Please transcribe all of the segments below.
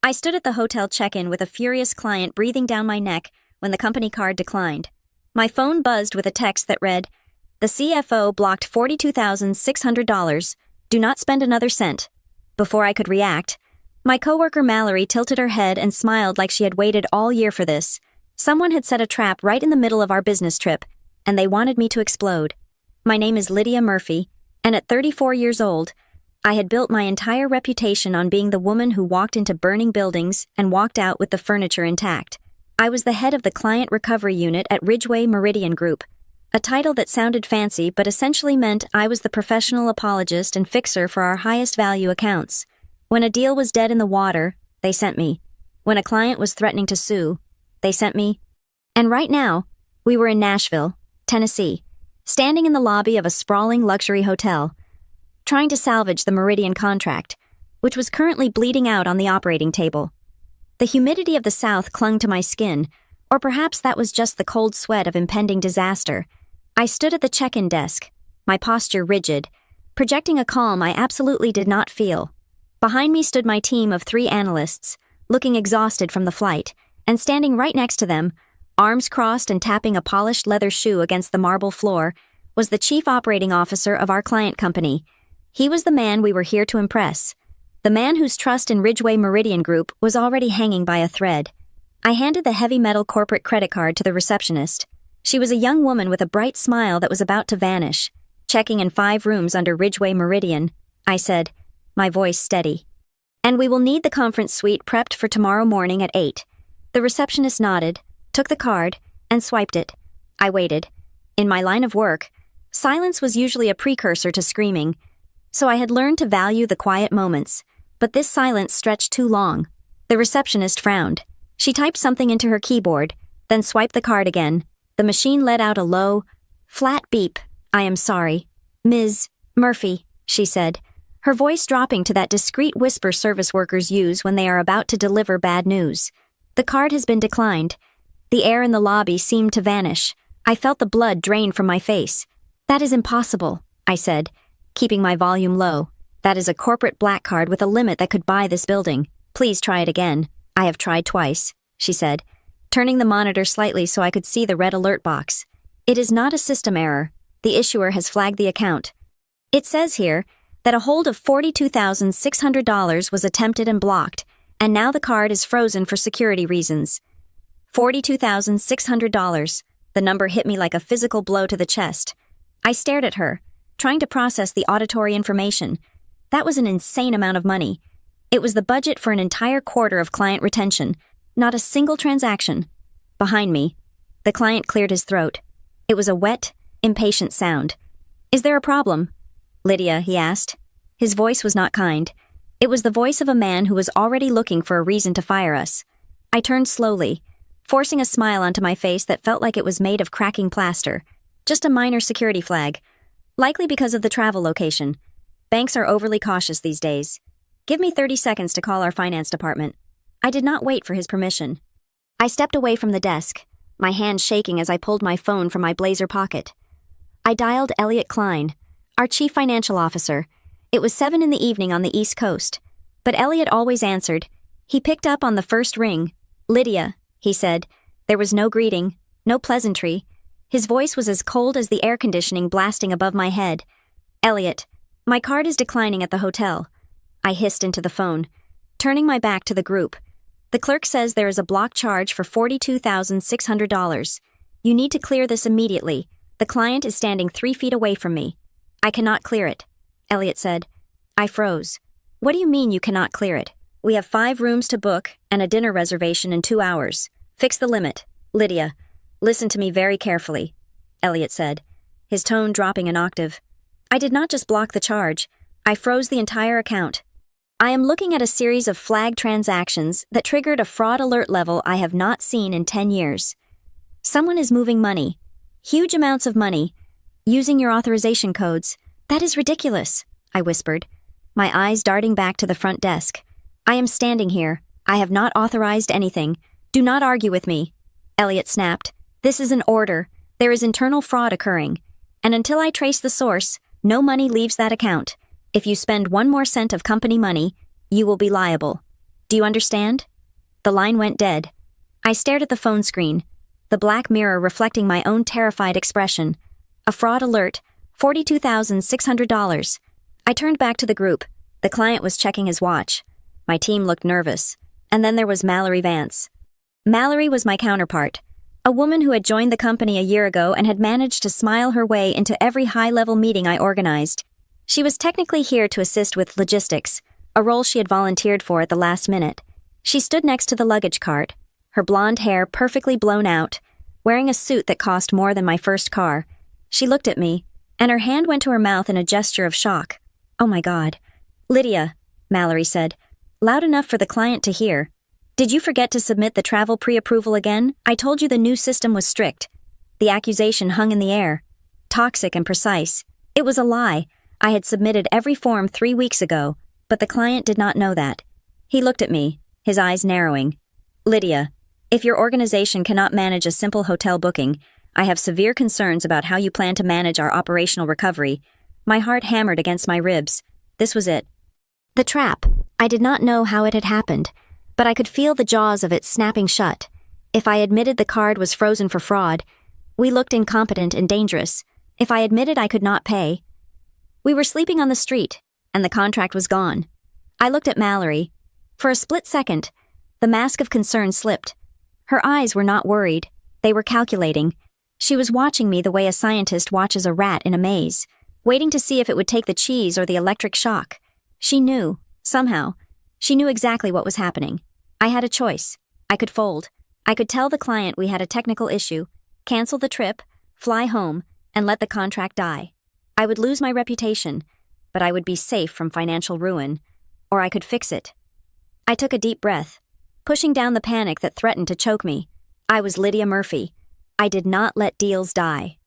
I stood at the hotel check-in with a furious client breathing down my neck when the company card declined. My phone buzzed with a text that read, "The CFO blocked $42,600. Do not spend another cent." Before I could react, my coworker Mallory tilted her head and smiled like she had waited all year for this. Someone had set a trap right in the middle of our business trip, and they wanted me to explode. My name is Lydia Murphy, and at 34 years old, I had built my entire reputation on being the woman who walked into burning buildings and walked out with the furniture intact. I was the head of the Client Recovery Unit at Ridgeway Meridian Group, a title that sounded fancy but essentially meant I was the professional apologist and fixer for our highest value accounts. When a deal was dead in the water, they sent me. When a client was threatening to sue, they sent me. And right now, we were in Nashville, Tennessee, standing in the lobby of a sprawling luxury hotel, trying to salvage the Meridian contract, which was currently bleeding out on the operating table. The humidity of the South clung to my skin, or perhaps that was just the cold sweat of impending disaster. I stood at the check-in desk, my posture rigid, projecting a calm I absolutely did not feel. Behind me stood my team of 3 analysts, looking exhausted from the flight, and standing right next to them, arms crossed and tapping a polished leather shoe against the marble floor, was the chief operating officer of our client company. He was the man we were here to impress, the man whose trust in Ridgeway Meridian Group was already hanging by a thread. I handed the heavy metal corporate credit card to the receptionist. She was a young woman with a bright smile that was about to vanish. "Checking in 5 rooms under Ridgeway Meridian," I said, my voice steady. "And we will need the conference suite prepped for tomorrow morning at 8. The receptionist nodded, took the card, and swiped it. I waited. In my line of work, silence was usually a precursor to screaming, so I had learned to value the quiet moments, but this silence stretched too long. The receptionist frowned. She typed something into her keyboard, then swiped the card again. The machine let out a low, flat beep. "I am sorry, Ms. Murphy," she said, her voice dropping to that discreet whisper service workers use when they are about to deliver bad news. "The card has been declined." The air in the lobby seemed to vanish. I felt the blood drain from my face. "That is impossible," I said, keeping my volume low. "That is a corporate black card with a limit that could buy this building. Please try it again." "I have tried twice," she said, turning the monitor slightly so I could see the red alert box. "It is not a system error. The issuer has flagged the account. It says here that a hold of $42,600 was attempted and blocked, and now the card is frozen for security reasons." $42,600. The number hit me like a physical blow to the chest. I stared at her, trying to process the auditory information. That was an insane amount of money. It was the budget for an entire quarter of client retention, not a single transaction. Behind me, the client cleared his throat. It was a wet, impatient sound. "Is there a problem?" "Lydia," he asked. His voice was not kind. It was the voice of a man who was already looking for a reason to fire us. I turned slowly, forcing a smile onto my face that felt like it was made of cracking plaster. "Just a minor security flag. Likely because of the travel location. Banks are overly cautious these days. Give me 30 seconds to call our finance department." I did not wait for his permission. I stepped away from the desk, my hand shaking as I pulled my phone from my blazer pocket. I dialed Elliot Klein, our chief financial officer. It was 7 in the evening on the East Coast, but Elliot always answered. He picked up on the first ring. "Lydia," he said. There was no greeting, no pleasantry. His voice was as cold as the air conditioning blasting above my head. "Elliot, my card is declining at the hotel." I hissed into the phone, turning my back to the group. "The clerk says there is a block charge for $42,600. You need to clear this immediately. The client is standing 3 feet away from me." "I cannot clear it," Elliot said. I froze. "What do you mean you cannot clear it? We have 5 rooms to book and a dinner reservation in 2 hours. Fix the limit." "Lydia, listen to me very carefully," Elliot said, his tone dropping an octave. "I did not just block the charge. I froze the entire account. I am looking at a series of flagged transactions that triggered a fraud alert level I have not seen in 10 years. Someone is moving money, huge amounts of money, using your authorization codes. That is ridiculous," I whispered, my eyes darting back to the front desk. "I am standing here. I have not authorized anything. Do not argue with me." Elliot snapped. "This is an order. There is internal fraud occurring. And until I trace the source, no money leaves that account. If you spend 1 more cent of company money, you will be liable." Do you understand? The line went dead. I stared at the phone screen, the black mirror reflecting my own terrified expression. A fraud alert, $42,600. I turned back to the group. The client was checking his watch. My team looked nervous. And then there was Mallory Vance. Mallory was my counterpart, a woman who had joined the company a year ago and had managed to smile her way into every high-level meeting I organized. She was technically here to assist with logistics, a role she had volunteered for at the last minute. She stood next to the luggage cart, her blonde hair perfectly blown out, wearing a suit that cost more than my first car. She looked at me, and her hand went to her mouth in a gesture of shock. Oh my God. Lydia, Mallory said, loud enough for the client to hear. Did you forget to submit the travel pre-approval again? I told you the new system was strict. The accusation hung in the air. Toxic and precise. It was a lie. I had submitted every form 3 weeks ago, but the client did not know that. He looked at me, his eyes narrowing. Lydia, if your organization cannot manage a simple hotel booking, I have severe concerns about how you plan to manage our operational recovery. My heart hammered against my ribs. This was it. The trap. I did not know how it had happened, but I could feel the jaws of it snapping shut. If I admitted the card was frozen for fraud, we looked incompetent and dangerous. If I admitted I could not pay, we were sleeping on the street, and the contract was gone. I looked at Mallory. For a split second, the mask of concern slipped. Her eyes were not worried. They were calculating. She was watching me the way a scientist watches a rat in a maze, waiting to see if it would take the cheese or the electric shock. She knew, somehow. She knew exactly what was happening. I had a choice. I could fold. I could tell the client we had a technical issue, cancel the trip, fly home, and let the contract die. I would lose my reputation, but I would be safe from financial ruin. Or I could fix it. I took a deep breath, pushing down the panic that threatened to choke me. I was Lydia Murphy. I did not let deals die.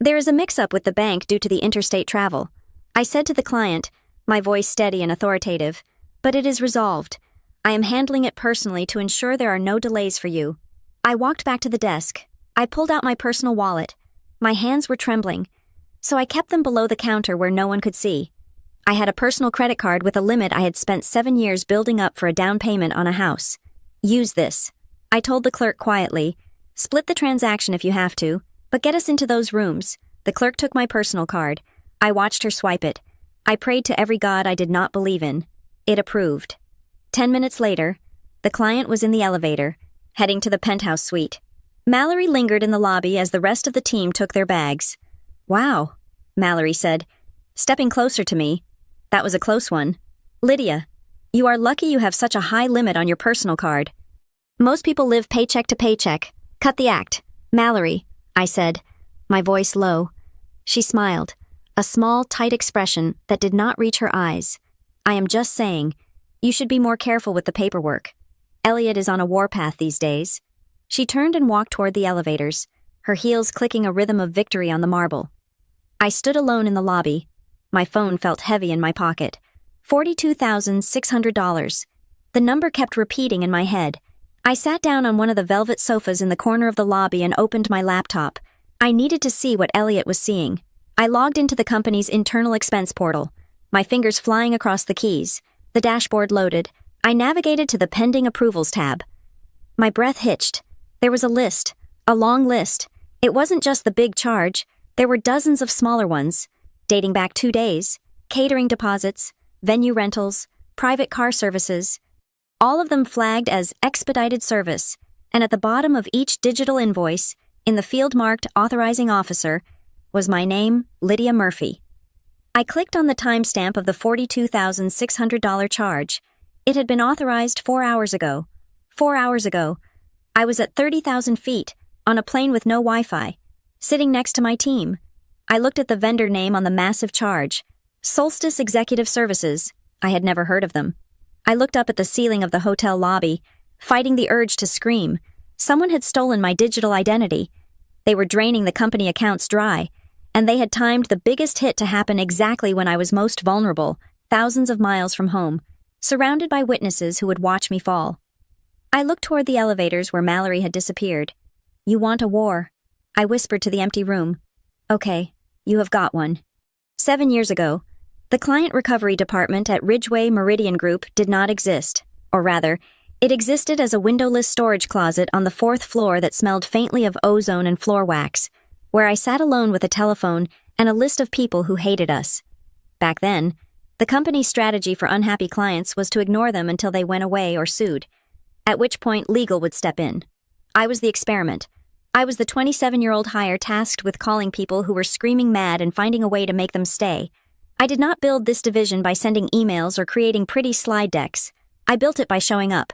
There is a mix-up with the bank due to the interstate travel. I said to the client, my voice steady and authoritative, but it is resolved. I am handling it personally to ensure there are no delays for you. I walked back to the desk. I pulled out my personal wallet. My hands were trembling, so I kept them below the counter where no one could see. I had a personal credit card with a limit I had spent 7 years building up for a down payment on a house. Use this. I told the clerk quietly. Split the transaction if you have to, but get us into those rooms. The clerk took my personal card. I watched her swipe it. I prayed to every god I did not believe in. It approved. 10 minutes later, the client was in the elevator, heading to the penthouse suite. Mallory lingered in the lobby as the rest of the team took their bags. Wow, Mallory said, stepping closer to me. That was a close one. Lydia, you are lucky you have such a high limit on your personal card. Most people live paycheck to paycheck. Cut the act. Mallory, I said, my voice low. She smiled, a small, tight expression that did not reach her eyes. I am just saying, you should be more careful with the paperwork. Elliot is on a warpath these days. She turned and walked toward the elevators, her heels clicking a rhythm of victory on the marble. I stood alone in the lobby. My phone felt heavy in my pocket. $42,600. The number kept repeating in my head. I sat down on one of the velvet sofas in the corner of the lobby and opened my laptop. I needed to see what Elliot was seeing. I logged into the company's internal expense portal, my fingers flying across the keys. The dashboard loaded. I navigated to the Pending Approvals tab. My breath hitched. There was a list, a long list. It wasn't just the big charge. There were dozens of smaller ones, dating back 2 days, catering deposits, venue rentals, private car services, all of them flagged as expedited service, and at the bottom of each digital invoice, in the field marked Authorizing Officer, was my name, Lydia Murphy. I clicked on the timestamp of the $42,600 charge. It had been authorized 4 hours ago. 4 hours ago. I was at 30,000 feet, on a plane with no Wi-Fi, sitting next to my team. I looked at the vendor name on the massive charge. Solstice Executive Services. I had never heard of them. I looked up at the ceiling of the hotel lobby, fighting the urge to scream. Someone had stolen my digital identity. They were draining the company accounts dry, and they had timed the biggest hit to happen exactly when I was most vulnerable, thousands of miles from home, surrounded by witnesses who would watch me fall. I looked toward the elevators where Mallory had disappeared. You want a war? I whispered to the empty room. Okay, you have got one. 7 years ago, the client recovery department at Ridgeway Meridian Group did not exist. Or rather, it existed as a windowless storage closet on the fourth floor that smelled faintly of ozone and floor wax, where I sat alone with a telephone and a list of people who hated us. Back then, the company's strategy for unhappy clients was to ignore them until they went away or sued, at which point legal would step in. I was the experiment. I was the 27-year-old hire tasked with calling people who were screaming mad and finding a way to make them stay. I did not build this division by sending emails or creating pretty slide decks. I built it by showing up.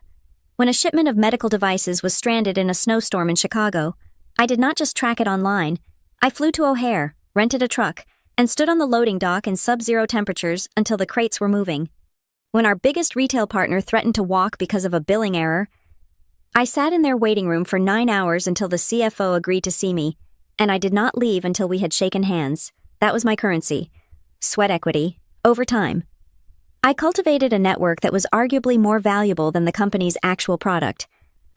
When a shipment of medical devices was stranded in a snowstorm in Chicago, I did not just track it online. I flew to O'Hare, rented a truck, and stood on the loading dock in sub-zero temperatures until the crates were moving. When our biggest retail partner threatened to walk because of a billing error, I sat in their waiting room for 9 hours until the CFO agreed to see me, and I did not leave until we had shaken hands. That was my currency. Sweat equity, over time. I cultivated a network that was arguably more valuable than the company's actual product.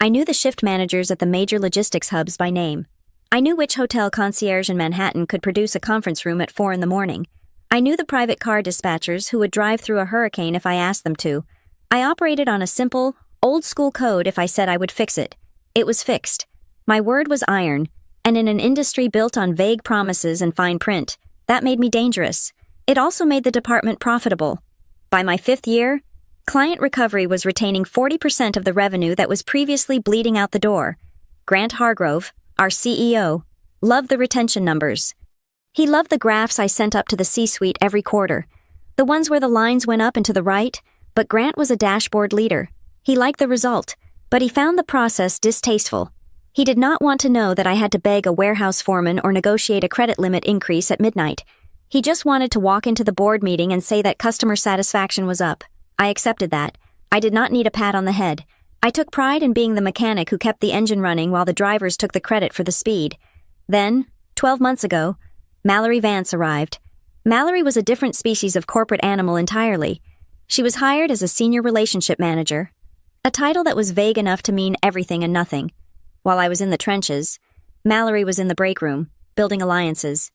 I knew the shift managers at the major logistics hubs by name. I knew which hotel concierge in Manhattan could produce a conference room at 4 a.m. I knew the private car dispatchers who would drive through a hurricane if I asked them to. I operated on a simple, old-school code if I said I would fix it. It was fixed. My word was iron, and in an industry built on vague promises and fine print, that made me dangerous. It also made the department profitable. By my 5th year, client recovery was retaining 40% of the revenue that was previously bleeding out the door. Grant Hargrove, our CEO, loved the retention numbers. He loved the graphs I sent up to the C-suite every quarter, the ones where the lines went up and to the right, but Grant was a dashboard leader. He liked the result, but he found the process distasteful. He did not want to know that I had to beg a warehouse foreman or negotiate a credit limit increase at midnight. He just wanted to walk into the board meeting and say that customer satisfaction was up. I accepted that. I did not need a pat on the head. I took pride in being the mechanic who kept the engine running while the drivers took the credit for the speed. Then, 12 months ago, Mallory Vance arrived. Mallory was a different species of corporate animal entirely. She was hired as a senior relationship manager, a title that was vague enough to mean everything and nothing. While I was in the trenches, Mallory was in the break room, building alliances.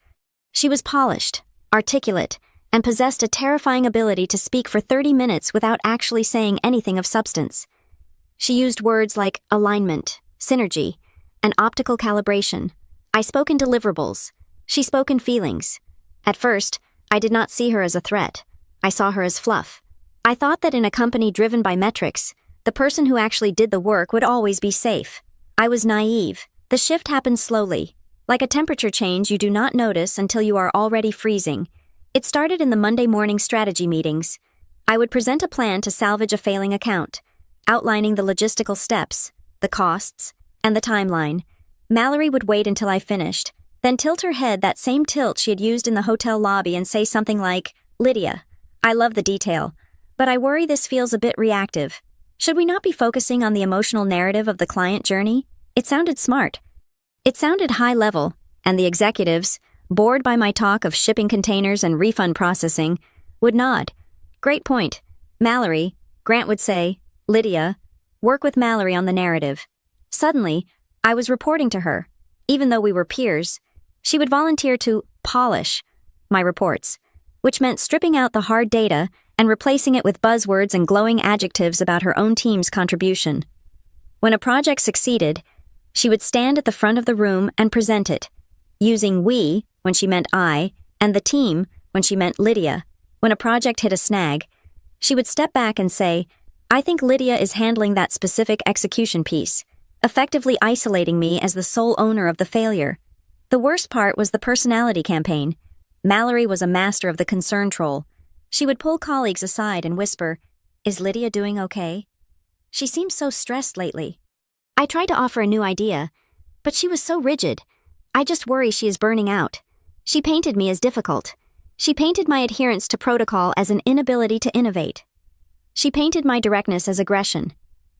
She was polished, articulate, and possessed a terrifying ability to speak for 30 minutes without actually saying anything of substance. She used words like alignment, synergy, and optical calibration. I spoke in deliverables. She spoke in feelings. At first, I did not see her as a threat. I saw her as fluff. I thought that in a company driven by metrics, the person who actually did the work would always be safe. I was naive. The shift happened slowly. Like a temperature change you do not notice until you are already freezing. It started in the Monday morning strategy meetings. I would present a plan to salvage a failing account, outlining the logistical steps, the costs, and the timeline. Mallory would wait until I finished, then tilt her head that same tilt she had used in the hotel lobby and say something like, "Lydia, I love the detail, but I worry this feels a bit reactive. Should we not be focusing on the emotional narrative of the client journey?" It sounded smart. It sounded high level, and the executives, bored by my talk of shipping containers and refund processing, would nod. "Great point. Mallory," Grant would say, "Lydia, work with Mallory on the narrative." Suddenly, I was reporting to her. Even though we were peers, she would volunteer to polish my reports, which meant stripping out the hard data and replacing it with buzzwords and glowing adjectives about her own team's contribution. When a project succeeded, she would stand at the front of the room and present it, using we when she meant I, and the team when she meant Lydia. When a project hit a snag, she would step back and say, "I think Lydia is handling that specific execution piece," effectively isolating me as the sole owner of the failure. The worst part was the personality campaign. Mallory was a master of the concern troll. She would pull colleagues aside and whisper, "Is Lydia doing okay? She seems so stressed lately." I tried to offer a new idea, but she was so rigid. "I just worry she is burning out." She painted me as difficult. She painted my adherence to protocol as an inability to innovate. She painted my directness as aggression.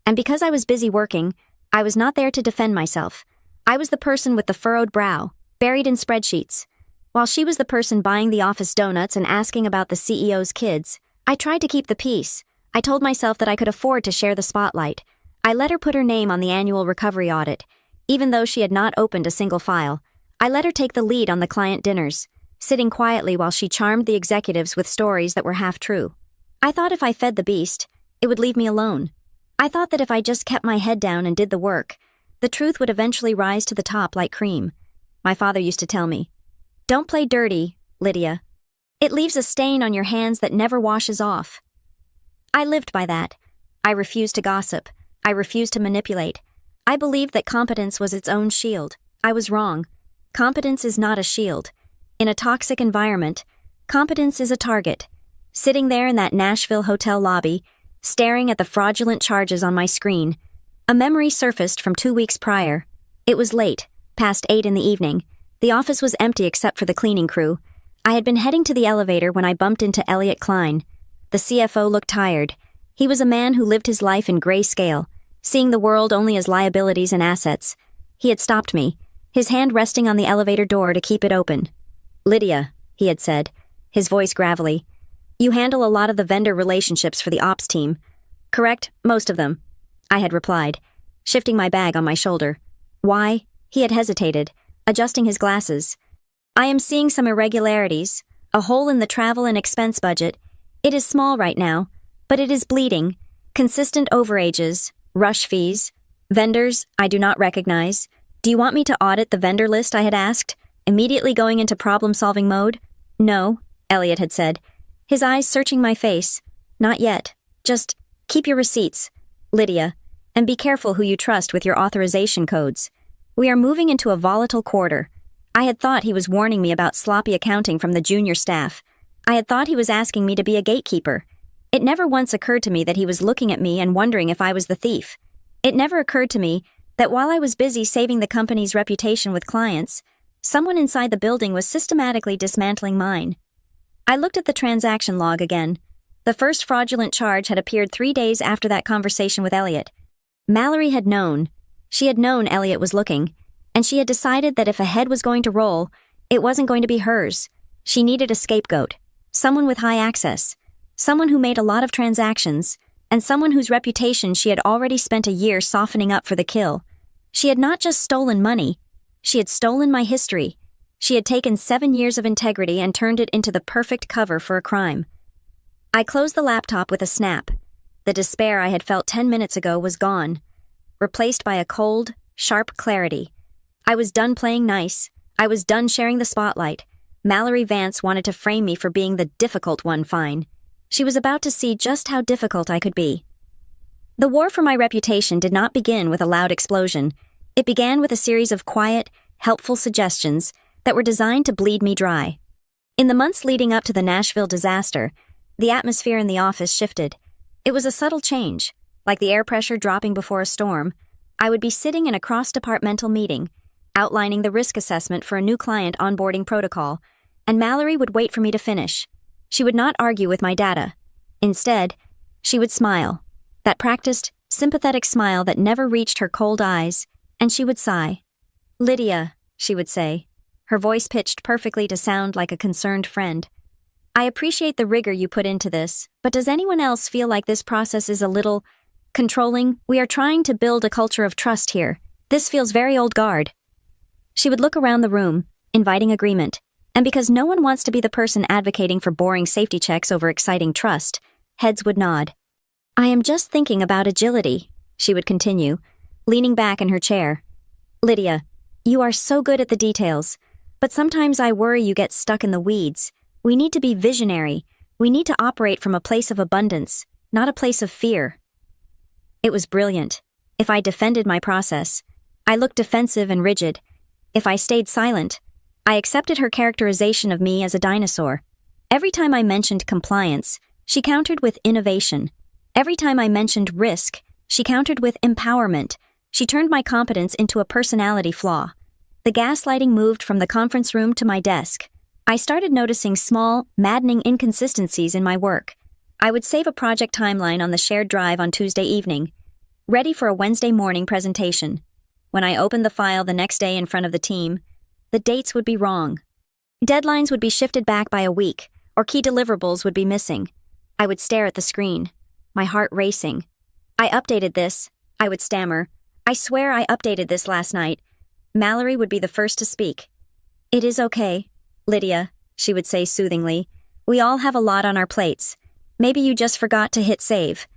And because I was busy working, I was not there to defend myself. I was the person with the furrowed brow, buried in spreadsheets. While she was the person buying the office donuts and asking about the CEO's kids, I tried to keep the peace. I told myself that I could afford to share the spotlight. I let her put her name on the annual recovery audit, even though she had not opened a single file. I let her take the lead on the client dinners, sitting quietly while she charmed the executives with stories that were half true. I thought if I fed the beast, it would leave me alone. I thought that if I just kept my head down and did the work, the truth would eventually rise to the top like cream. My father used to tell me, "Don't play dirty, Lydia. It leaves a stain on your hands that never washes off." I lived by that. I refused to gossip. I refused to manipulate. I believed that competence was its own shield. I was wrong. Competence is not a shield. In a toxic environment, competence is a target. Sitting there in that Nashville hotel lobby, staring at the fraudulent charges on my screen, a memory surfaced from 2 weeks prior. It was late, past 8 in the evening. The office was empty except for the cleaning crew. I had been heading to the elevator when I bumped into Elliot Klein. The CFO looked tired. He was a man who lived his life in grayscale, seeing the world only as liabilities and assets. He had stopped me, his hand resting on the elevator door to keep it open. "Lydia," he had said, his voice gravelly, "you handle a lot of the vendor relationships for the ops team." "Correct, most of them," I had replied, shifting my bag on my shoulder. "Why?" He had hesitated, adjusting his glasses. "I am seeing some irregularities, a hole in the travel and expense budget. It is small right now, but it is bleeding. Consistent overages, rush fees, vendors I do not recognize. Do you want me to audit the vendor list?" I had asked, immediately going into problem-solving mode. "No," Elliot had said, his eyes searching my face. "Not yet. Just keep your receipts, Lydia, and be careful who you trust with your authorization codes. We are moving into a volatile quarter." I had thought he was warning me about sloppy accounting from the junior staff. I had thought he was asking me to be a gatekeeper. It never once occurred to me that he was looking at me and wondering if I was the thief. It never occurred to me that while I was busy saving the company's reputation with clients, someone inside the building was systematically dismantling mine. I looked at the transaction log again. The first fraudulent charge had appeared 3 days after that conversation with Elliot. Mallory had known. She had known Elliot was looking, and she had decided that if a head was going to roll, it wasn't going to be hers. She needed a scapegoat, someone with high access, someone who made a lot of transactions, and someone whose reputation she had already spent a year softening up for the kill. She had not just stolen money, she had stolen my history. She had taken 7 years of integrity and turned it into the perfect cover for a crime. I closed the laptop with a snap. The despair I had felt 10 minutes ago was gone, replaced by a cold, sharp clarity. I was done playing nice. I was done sharing the spotlight. Mallory Vance wanted to frame me for being the difficult one. Fine. She was about to see just how difficult I could be. The war for my reputation did not begin with a loud explosion. It began with a series of quiet, helpful suggestions that were designed to bleed me dry. In the months leading up to the Nashville disaster, the atmosphere in the office shifted. It was a subtle change, like the air pressure dropping before a storm. I would be sitting in a cross-departmental meeting, outlining the risk assessment for a new client onboarding protocol, and Mallory would wait for me to finish. She would not argue with my data. Instead, she would smile, that practiced, sympathetic smile that never reached her cold eyes, and she would sigh. "Lydia," she would say, her voice pitched perfectly to sound like a concerned friend. "I appreciate the rigor you put into this, but does anyone else feel like this process is a little controlling? We are trying to build a culture of trust here. This feels very old guard." She would look around the room, inviting agreement, and because no one wants to be the person advocating for boring safety checks over exciting trust, heads would nod. "I am just thinking about agility," she would continue, leaning back in her chair. "Lydia, you are so good at the details, but sometimes I worry you get stuck in the weeds. We need to be visionary. We need to operate from a place of abundance, not a place of fear." It was brilliant. If I defended my process, I looked defensive and rigid. If I stayed silent, I accepted her characterization of me as a dinosaur. Every time I mentioned compliance, she countered with innovation. Every time I mentioned risk, she countered with empowerment. She turned my competence into a personality flaw. The gaslighting moved from the conference room to my desk. I started noticing small, maddening inconsistencies in my work. I would save a project timeline on the shared drive on Tuesday evening, ready for a Wednesday morning presentation. When I opened the file the next day in front of the team, the dates would be wrong. Deadlines would be shifted back by a week, or key deliverables would be missing. I would stare at the screen, my heart racing. "I updated this," I would stammer. "I swear I updated this last night." Mallory would be the first to speak. "It is okay, Lydia," she would say soothingly. "We all have a lot on our plates. Maybe you just forgot to hit save.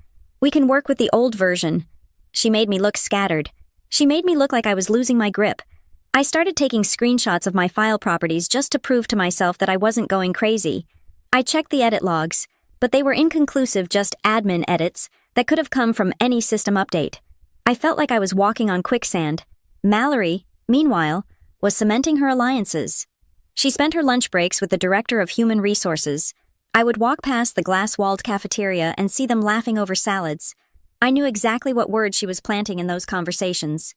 We can work with the old version. She made me look scattered. She made me look like I was losing my grip. I started taking screenshots of my file properties just to prove to myself that I wasn't going crazy. I checked the edit logs, but they were inconclusive, just admin edits that could have come from any system update. I felt like I was walking on quicksand. Mallory, meanwhile, was cementing her alliances. She spent her lunch breaks with the director of human resources. I would walk past the glass-walled cafeteria and see them laughing over salads. I knew exactly what words she was planting in those conversations.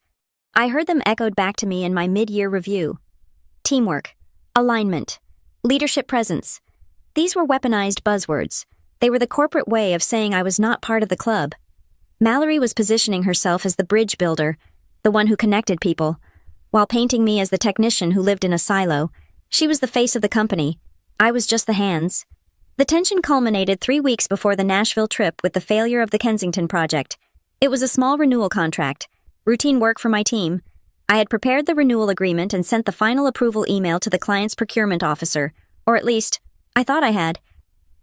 I heard them echoed back to me in my mid-year review. Teamwork, alignment, leadership presence. These were weaponized buzzwords. They were the corporate way of saying I was not part of the club. Mallory was positioning herself as the bridge builder, the one who connected people, while painting me as the technician who lived in a silo. She was the face of the company. I was just the hands. The tension culminated 3 weeks before the Nashville trip with the failure of the Kensington project. It was a small renewal contract, routine work for my team. I had prepared the renewal agreement and sent the final approval email to the client's procurement officer, or at least, I thought I had.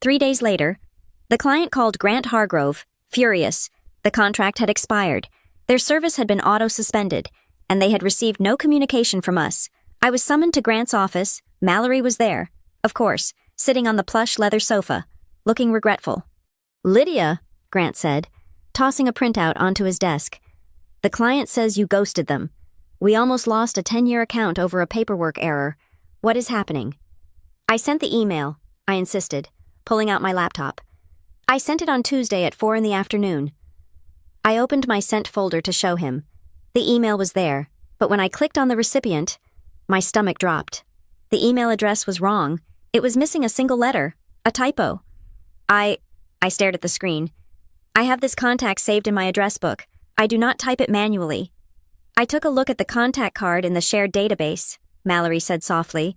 3 days later, the client called Grant Hargrove, furious. The contract had expired. Their service had been auto-suspended, and they had received no communication from us. I was summoned to Grant's office. Mallory was there, of course, sitting on the plush leather sofa, looking regretful. "Lydia," Grant said, tossing a printout onto his desk. "The client says you ghosted them. We almost lost a 10-year account over a paperwork error. What is happening?" "I sent the email," I insisted, pulling out my laptop. "I sent it on Tuesday at 4 in the afternoon." I opened my sent folder to show him. The email was there, but when I clicked on the recipient, my stomach dropped. The email address was wrong. It was missing a single letter, a typo. I stared at the screen. "I have this contact saved in my address book. I do not type it manually." "I took a look at the contact card in the shared database," Mallory said softly.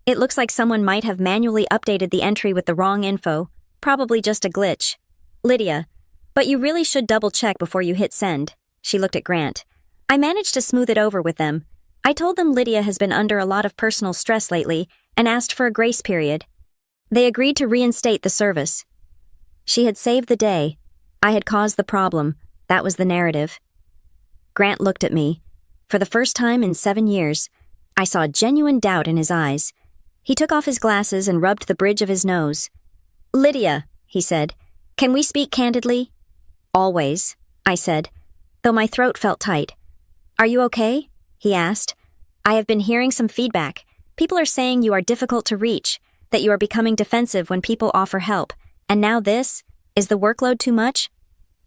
"It looks like someone might have manually updated the entry with the wrong info, probably just a glitch." "Lydia, but you really should double-check before you hit send." She looked at Grant. "I managed to smooth it over with them. I told them Lydia has been under a lot of personal stress lately and asked for a grace period. They agreed to reinstate the service." She had saved the day. I had caused the problem. That was the narrative. Grant looked at me. For the first time in 7 years, I saw genuine doubt in his eyes. He took off his glasses and rubbed the bridge of his nose. "Lydia," he said, "can we speak candidly?" "Always," I said, though my throat felt tight. "Are you okay?" he asked. "I have been hearing some feedback. People are saying you are difficult to reach, that you are becoming defensive when people offer help, and now this? Is the workload too much?"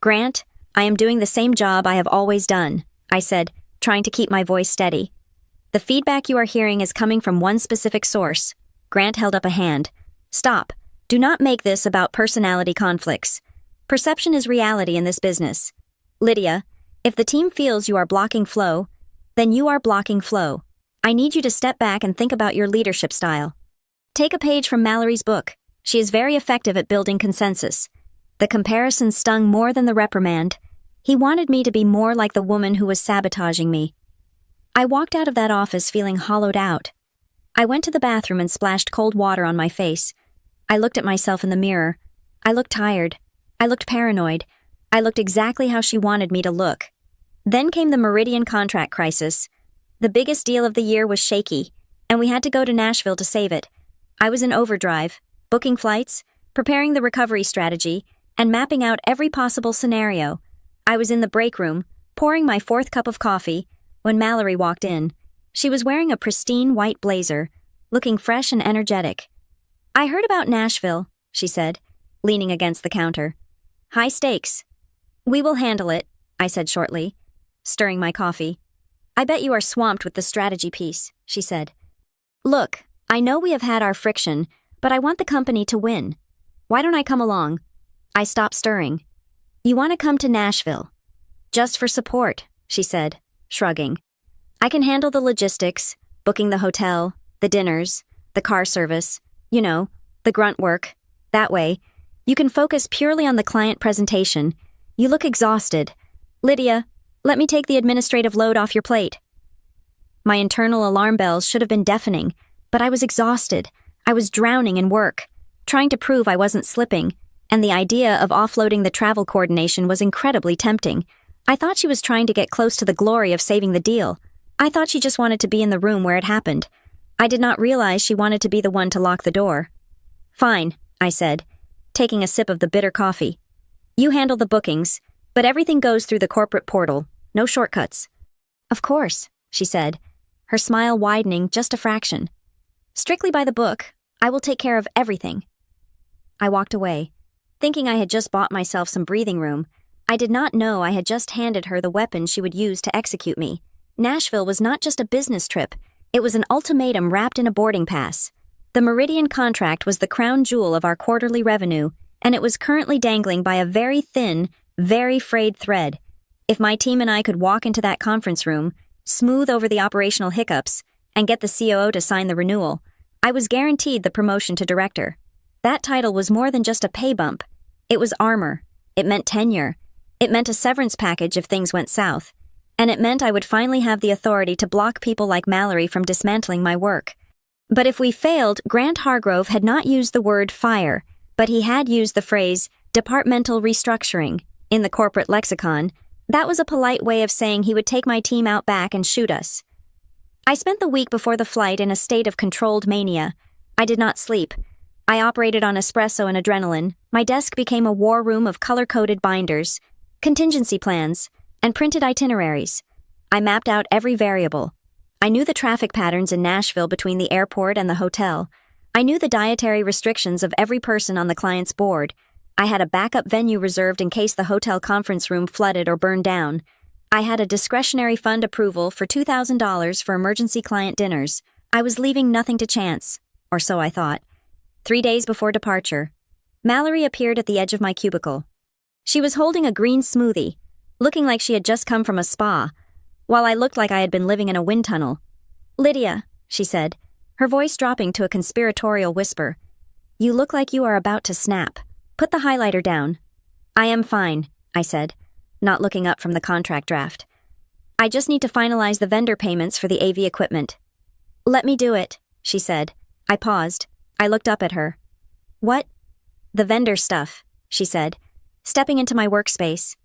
"Grant, I am doing the same job I have always done," I said, trying to keep my voice steady. "The feedback you are hearing is coming from one specific source." Grant held up a hand. "Stop. Do not make this about personality conflicts. Perception is reality in this business. Lydia, if the team feels you are blocking flow, then you are blocking flow. I need you to step back and think about your leadership style. Take a page from Mallory's book. She is very effective at building consensus." The comparison stung more than the reprimand. He wanted me to be more like the woman who was sabotaging me. I walked out of that office feeling hollowed out. I went to the bathroom and splashed cold water on my face. I looked at myself in the mirror. I looked tired. I looked paranoid. I looked exactly how she wanted me to look. Then came the Meridian contract crisis. The biggest deal of the year was shaky, and we had to go to Nashville to save it. I was in overdrive, booking flights, preparing the recovery strategy, and mapping out every possible scenario. I was in the break room, pouring my 4th cup of coffee, when Mallory walked in. She was wearing a pristine white blazer, looking fresh and energetic. "I heard about Nashville," she said, leaning against the counter. "High stakes." "We will handle it," I said shortly, stirring my coffee. "I bet you are swamped with the strategy piece," she said. "Look, I know we have had our friction, but I want the company to win. Why don't I come along?" I stopped stirring. "You want to come to Nashville?" "Just for support," she said, shrugging. "I can handle the logistics, booking the hotel, the dinners, the car service, you know, the grunt work. That way, you can focus purely on the client presentation. You look exhausted. Lydia, let me take the administrative load off your plate." My internal alarm bells should have been deafening, but I was exhausted. I was drowning in work, trying to prove I wasn't slipping, and the idea of offloading the travel coordination was incredibly tempting. I thought she was trying to get close to the glory of saving the deal. I thought she just wanted to be in the room where it happened. I did not realize she wanted to be the one to lock the door. "Fine," I said, taking a sip of the bitter coffee. "You handle the bookings, but everything goes through the corporate portal. No shortcuts." "Of course," she said, her smile widening just a fraction. "Strictly by the book. I will take care of everything." I walked away, thinking I had just bought myself some breathing room. I did not know I had just handed her the weapon she would use to execute me. Nashville was not just a business trip, it was an ultimatum wrapped in a boarding pass. The Meridian contract was the crown jewel of our quarterly revenue, and it was currently dangling by a very thin, very frayed thread. If my team and I could walk into that conference room, smooth over the operational hiccups, and get the COO to sign the renewal, I was guaranteed the promotion to director. That title was more than just a pay bump. It was armor. It meant tenure. It meant a severance package if things went south. And it meant I would finally have the authority to block people like Mallory from dismantling my work. But if we failed, Grant Hargrove had not used the word fire, but he had used the phrase departmental restructuring. In the corporate lexicon, that was a polite way of saying he would take my team out back and shoot us. I spent the week before the flight in a state of controlled mania. I did not sleep. I operated on espresso and adrenaline. My desk became a war room of color-coded binders, contingency plans, and printed itineraries. I mapped out every variable. I knew the traffic patterns in Nashville between the airport and the hotel. I knew the dietary restrictions of every person on the client's board. I had a backup venue reserved in case the hotel conference room flooded or burned down. I had a discretionary fund approval for $2,000 for emergency client dinners. I was leaving nothing to chance, or so I thought. 3 days before departure, Mallory appeared at the edge of my cubicle. She was holding a green smoothie, looking like she had just come from a spa, while I looked like I had been living in a wind tunnel. "Lydia," she said, her voice dropping to a conspiratorial whisper, "you look like you are about to snap. Put the highlighter down." "I am fine," I said, not looking up from the contract draft. "I just need to finalize the vendor payments for the AV equipment." "Let me do it," she said. I paused. I looked up at her. "What?" "The vendor stuff," she said, stepping into my workspace.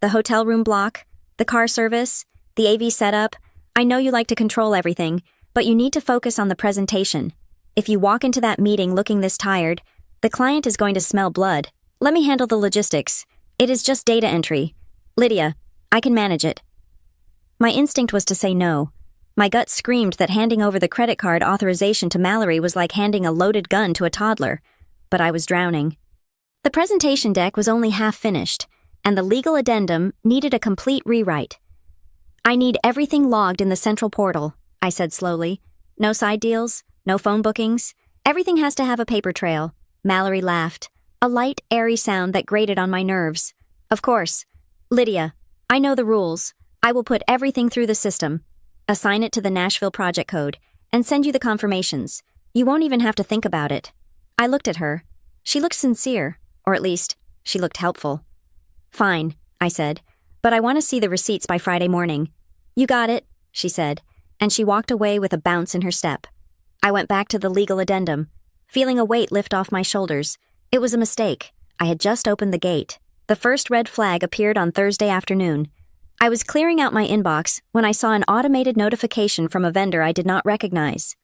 "The hotel room block, the car service, the AV setup. I know you like to control everything, but you need to focus on the presentation. If you walk into that meeting looking this tired, the client is going to smell blood. Let me handle the logistics. It is just data entry. Lydia, I can manage it." My instinct was to say no. My gut screamed that handing over the credit card authorization to Mallory was like handing a loaded gun to a toddler, but I was drowning. The presentation deck was only half finished, and the legal addendum needed a complete rewrite. "I need everything logged in the central portal," I said slowly. "No side deals, no phone bookings. Everything has to have a paper trail." Mallory laughed, a light, airy sound that grated on my nerves. "Of course. Lydia, I know the rules. I will put everything through the system. Assign it to the Nashville project code, and send you the confirmations. You won't even have to think about it." I looked at her. She looked sincere, or at least, she looked helpful. "Fine," I said, "but I want to see the receipts by Friday morning." "You got it," she said, and she walked away with a bounce in her step. I went back to the legal addendum, feeling a weight lift off my shoulders. It was a mistake. I had just opened the gate. The first red flag appeared on Thursday afternoon. I was clearing out my inbox when I saw an automated notification from a vendor I did not recognize.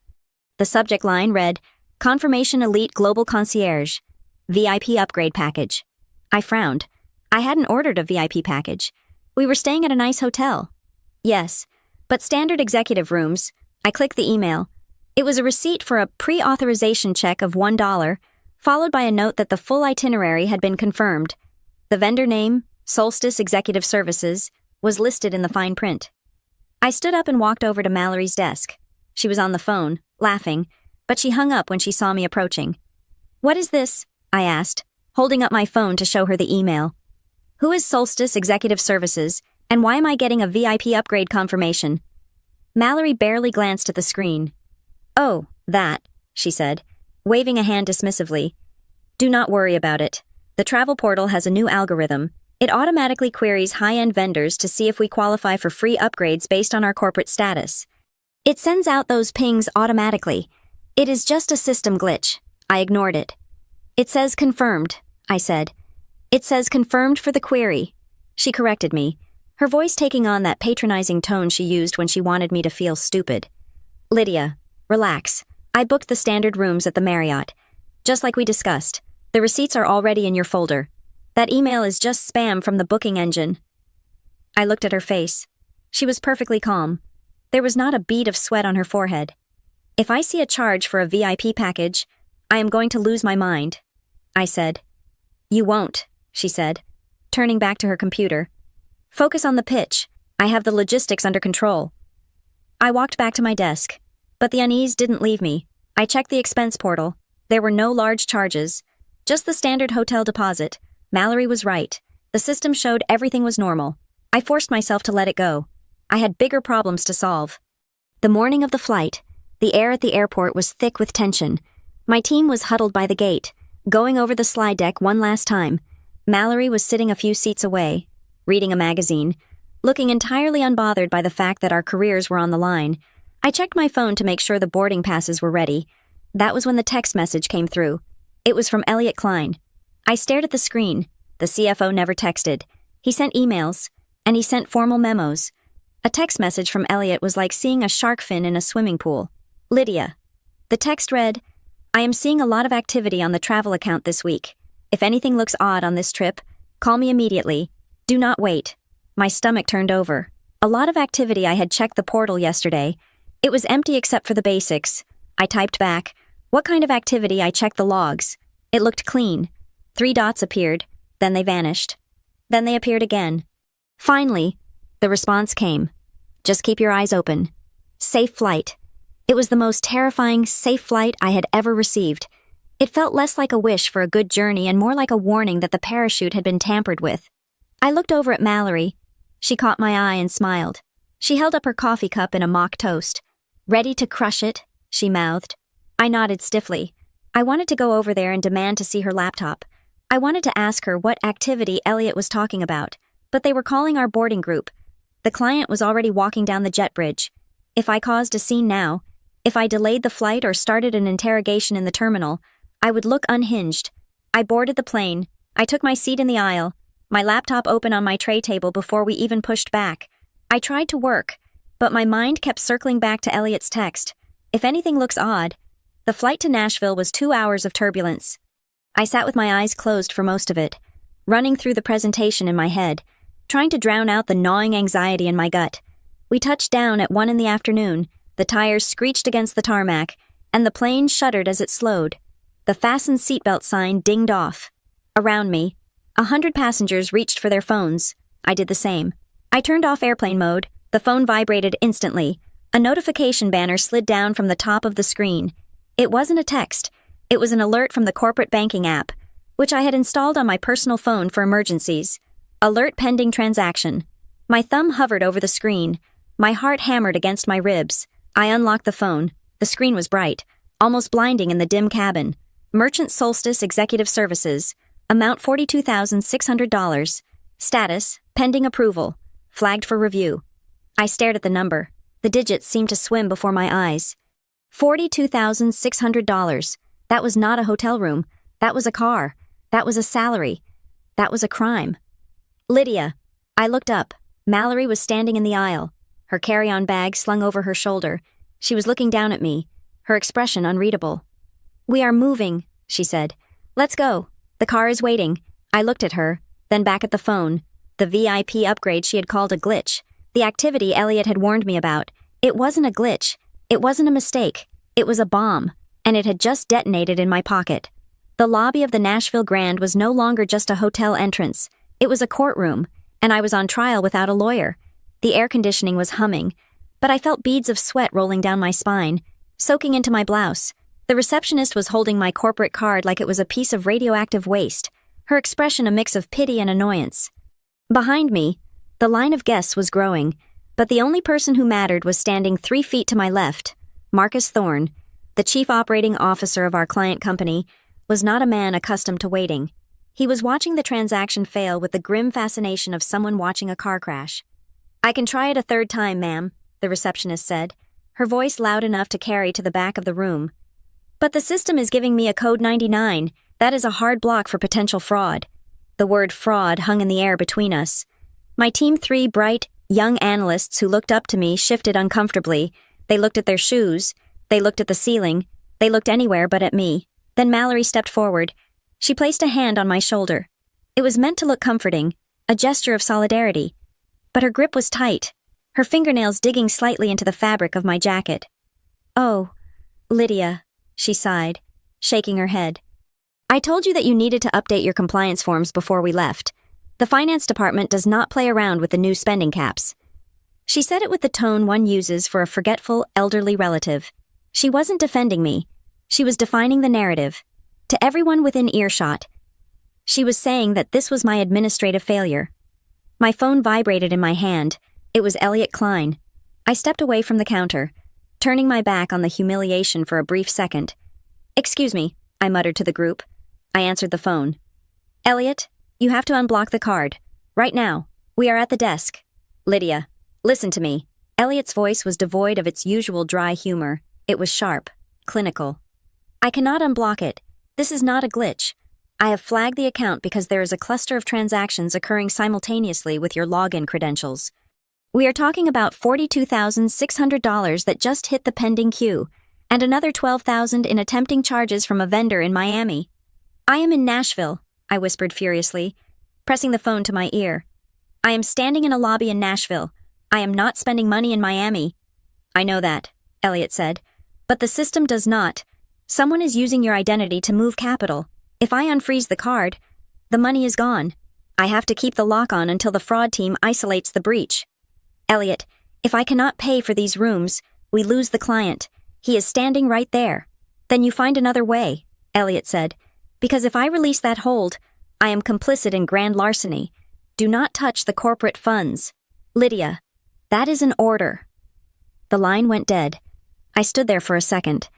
The subject line read, "Confirmation Elite Global Concierge, VIP Upgrade Package." I frowned. I hadn't ordered a VIP package. We were staying at a nice hotel. "Yes, but standard executive rooms." I clicked the email. It was a receipt for a pre-authorization check of $1, followed by a note that the full itinerary had been confirmed. The vendor name, Solstice Executive Services, was listed in the fine print. I stood up and walked over to Mallory's desk. She was on the phone, laughing, but she hung up when she saw me approaching. "What is this?" I asked, holding up my phone to show her the email. "Who is Solstice Executive Services, and why am I getting a VIP upgrade confirmation?" Mallory barely glanced at the screen. "Oh, that," she said, waving a hand dismissively. "Do not worry about it. The travel portal has a new algorithm. It automatically queries high-end vendors to see if we qualify for free upgrades based on our corporate status. It sends out those pings automatically. It is just a system glitch." I ignored it. "It says confirmed," I said. It says confirmed for the query. She corrected me, her voice taking on that patronizing tone she used when she wanted me to feel stupid. Lydia, relax. I booked the standard rooms at the Marriott. Just like we discussed. The receipts are already in your folder. That email is just spam from the booking engine. I looked at her face. She was perfectly calm. There was not a bead of sweat on her forehead. If I see a charge for a VIP package, I am going to lose my mind, I said. You won't, she said, turning back to her computer. Focus on the pitch. I have the logistics under control. I walked back to my desk, but the unease didn't leave me. I checked the expense portal. There were no large charges, just the standard hotel deposit. Mallory was right. The system showed everything was normal. I forced myself to let it go. I had bigger problems to solve. The morning of the flight, the air at the airport was thick with tension. My team was huddled by the gate, going over the slide deck one last time. Mallory was sitting a few seats away, reading a magazine, looking entirely unbothered by the fact that our careers were on the line. I checked my phone to make sure the boarding passes were ready. That was when the text message came through. It was from Elliot Klein. I stared at the screen. The CFO never texted. He sent emails, and he sent formal memos. A text message from Elliot was like seeing a shark fin in a swimming pool. Lydia. The text read, I am seeing a lot of activity on the travel account this week. If anything looks odd on this trip, call me immediately. Do not wait. My stomach turned over. A lot of activity. I had checked the portal yesterday. It was empty except for the basics. I typed back, what kind of activity? I checked the logs. It looked clean. 3 dots appeared, then they vanished. Then they appeared again. Finally, the response came. Just keep your eyes open. Safe flight. It was the most terrifying safe flight I had ever received. It felt less like a wish for a good journey and more like a warning that the parachute had been tampered with. I looked over at Mallory. She caught my eye and smiled. She held up her coffee cup in a mock toast. Ready to crush it, she mouthed. I nodded stiffly. I wanted to go over there and demand to see her laptop. I wanted to ask her what activity Elliot was talking about, but they were calling our boarding group. The client was already walking down the jet bridge. If I caused a scene now, if I delayed the flight or started an interrogation in the terminal, I would look unhinged. I boarded the plane. I took my seat in the aisle, my laptop open on my tray table before we even pushed back. I tried to work, but my mind kept circling back to Elliot's text. If anything looks odd, the flight to Nashville was 2 hours of turbulence. I sat with my eyes closed for most of it, running through the presentation in my head, trying to drown out the gnawing anxiety in my gut. We touched down at 1 p.m. The tires screeched against the tarmac, and the plane shuddered as it slowed. The fasten seatbelt sign dinged off. Around me, 100 passengers reached for their phones. I did the same. I turned off airplane mode. The phone vibrated instantly. A notification banner slid down from the top of the screen. It wasn't a text. It was an alert from the corporate banking app, which I had installed on my personal phone for emergencies. Alert pending transaction. My thumb hovered over the screen. My heart hammered against my ribs. I unlocked the phone. The screen was bright, almost blinding in the dim cabin. Merchant Solstice Executive Services. Amount $42,600. Status, pending approval. Flagged for review. I stared at the number. The digits seemed to swim before my eyes. $42,600. That was not a hotel room. That was a car. That was a salary. That was a crime. Lydia. I looked up. Mallory was standing in the aisle, her carry-on bag slung over her shoulder. She was looking down at me, her expression unreadable. We are moving, she said. Let's go. The car is waiting. I looked at her, then back at the phone. The VIP upgrade she had called a glitch. The activity Elliot had warned me about. It wasn't a glitch. It wasn't a mistake. It was a bomb, and it had just detonated in my pocket. The lobby of the Nashville Grand was no longer just a hotel entrance. It was a courtroom, and I was on trial without a lawyer. The air conditioning was humming, but I felt beads of sweat rolling down my spine, soaking into my blouse. The receptionist was holding my corporate card like it was a piece of radioactive waste, her expression a mix of pity and annoyance. Behind me, the line of guests was growing, but the only person who mattered was standing 3 feet to my left. Marcus Thorne, the chief operating officer of our client company, was not a man accustomed to waiting. He was watching the transaction fail with the grim fascination of someone watching a car crash. I can try it a third time, ma'am, the receptionist said, her voice loud enough to carry to the back of the room. But the system is giving me a code 99. That is a hard block for potential fraud. The word fraud hung in the air between us. My team, three bright, young analysts who looked up to me, shifted uncomfortably. They looked at their shoes. They looked at the ceiling. They looked anywhere but at me. Then Mallory stepped forward. She placed a hand on my shoulder. It was meant to look comforting, a gesture of solidarity. But her grip was tight, her fingernails digging slightly into the fabric of my jacket. "Oh, Lydia," she sighed, shaking her head. "I told you that you needed to update your compliance forms before we left. The finance department does not play around with the new spending caps." She said it with the tone one uses for a forgetful, elderly relative. She wasn't defending me. She was defining the narrative. To everyone within earshot, she was saying that this was my administrative failure. My phone vibrated in my hand. It was Elliot Klein. I stepped away from the counter, turning my back on the humiliation for a brief second. "Excuse me," I muttered to the group. I answered the phone. "Elliot, you have to unblock the card. Right now. We are at the desk." "Lydia, listen to me." Elliot's voice was devoid of its usual dry humor. It was sharp, clinical. "I cannot unblock it. This is not a glitch. I have flagged the account because there is a cluster of transactions occurring simultaneously with your login credentials. We are talking about $42,600 that just hit the pending queue, and another $12,000 in attempting charges from a vendor in Miami. I am in Nashville," I whispered furiously, pressing the phone to my ear. "I am standing in a lobby in Nashville. I am not spending money in Miami." "I know that," Elliot said, "but the system does not. Someone is using your identity to move capital. If I unfreeze the card, the money is gone. I have to keep the lock on until the fraud team isolates the breach. Elliot, if I cannot pay for these rooms, we lose the client. He is standing right there." "Then you find another way," Elliot said, "because if I release that hold, I am complicit in grand larceny. Do not touch the corporate funds." "Lydia, that is an order." The line went dead. I stood there for a second,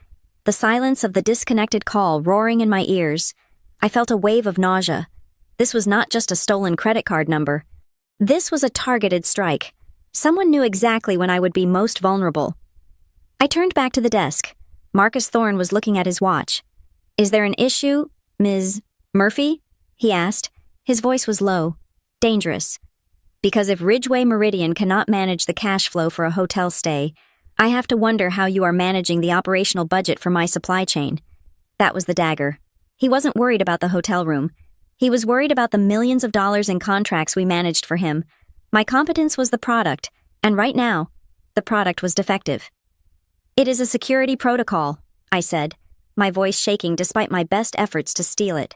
the silence of the disconnected call roaring in my ears. I felt a wave of nausea. This was not just a stolen credit card number. This was a targeted strike. Someone knew exactly when I would be most vulnerable. I turned back to the desk. Marcus Thorne was looking at his watch. "Is there an issue, Ms. Murphy?" he asked. His voice was low, dangerous. "Because if Ridgeway Meridian cannot manage the cash flow for a hotel stay, I have to wonder how you are managing the operational budget for my supply chain." That was the dagger. He wasn't worried about the hotel room. He was worried about the millions of dollars in contracts we managed for him. My competence was the product, and right now, the product was defective. "It is a security protocol," I said, my voice shaking despite my best efforts to steal it.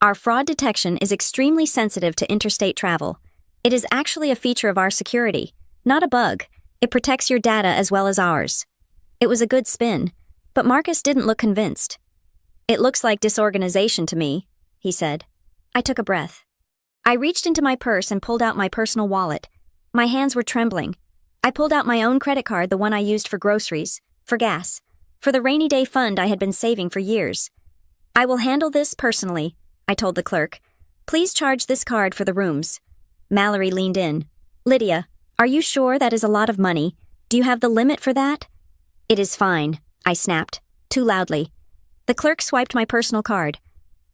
"Our fraud detection is extremely sensitive to interstate travel. It is actually a feature of our security, not a bug. It protects your data as well as ours." It was a good spin, but Marcus didn't look convinced. "It looks like disorganization to me," he said. I took a breath. I reached into my purse and pulled out my personal wallet. My hands were trembling. I pulled out my own credit card, the one I used for groceries, for gas, for the rainy day fund I had been saving for years. "I will handle this personally," I told the clerk. "Please charge this card for the rooms." Mallory leaned in. "Lydia, are you sure that is a lot of money? Do you have the limit for that?" "It is fine," I snapped, too loudly. The clerk swiped my personal card.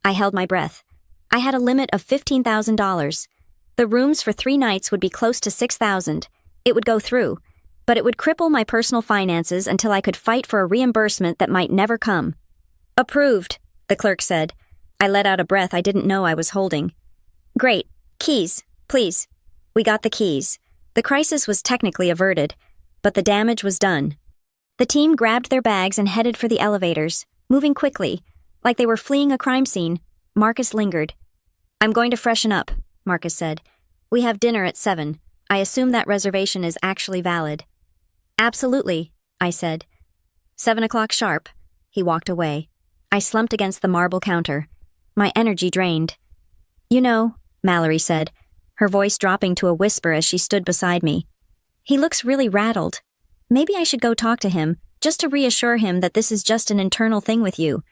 I held my breath. I had a limit of $15,000. The rooms for 3 nights would be close to $6,000. It would go through, but it would cripple my personal finances until I could fight for a reimbursement that might never come. "Approved," the clerk said. I let out a breath I didn't know I was holding. "Great. Keys, please." We got the keys. The crisis was technically averted, but the damage was done. The team grabbed their bags and headed for the elevators, moving quickly, like they were fleeing a crime scene. Marcus lingered. "I'm going to freshen up," Marcus said. "We have dinner at 7. I assume that reservation is actually valid." "Absolutely," I said. 7 o'clock sharp. He walked away. I slumped against the marble counter. My energy drained. "You know," Mallory said, her voice dropping to a whisper as she stood beside me. "He looks really rattled. Maybe I should go talk to him, just to reassure him that this is just an internal thing with you,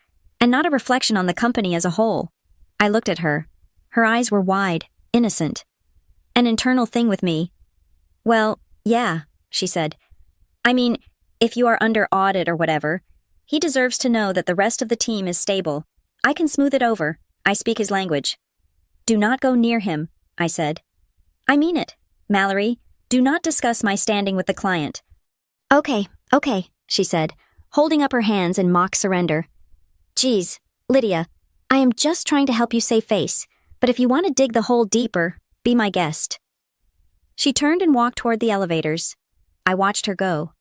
and not a reflection on the company as a whole." I looked at her. Her eyes were wide, innocent. "An internal thing with me?" "Well, yeah," she said. "I mean, if you are under audit or whatever, he deserves to know that the rest of the team is stable. I can smooth it over. I speak his language. Do not go near him, I said. I mean it, Mallory. Do not discuss my standing with the client. Okay, she said, holding up her hands in mock surrender. Geez, Lydia, I am just trying to help you save face, but if you want to dig the hole deeper, be my guest. She turned and walked toward the elevators. I watched her go.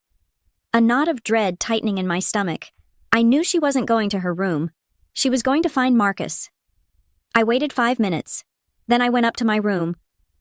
A knot of dread tightening in my stomach. I knew she wasn't going to her room. She was going to find Marcus. I waited 5 minutes. Then I went up to my room.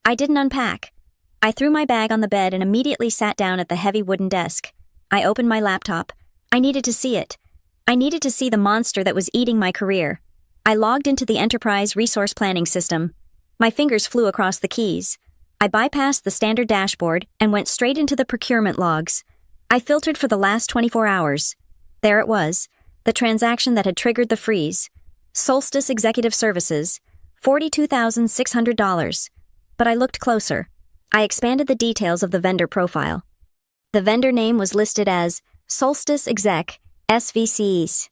I didn't unpack. I threw my bag on the bed and immediately sat down at the heavy wooden desk. I opened my laptop. I needed to see it. I needed to see the monster that was eating my career. I logged into the enterprise resource planning system. My fingers flew across the keys. I bypassed the standard dashboard and went straight into the procurement logs. I filtered for the last 24 hours. There it was, the transaction that had triggered the freeze. Solstice Executive Services, $42,600. But I looked closer. I expanded the details of the vendor profile. The vendor name was listed as Solstice Exec, SVCs.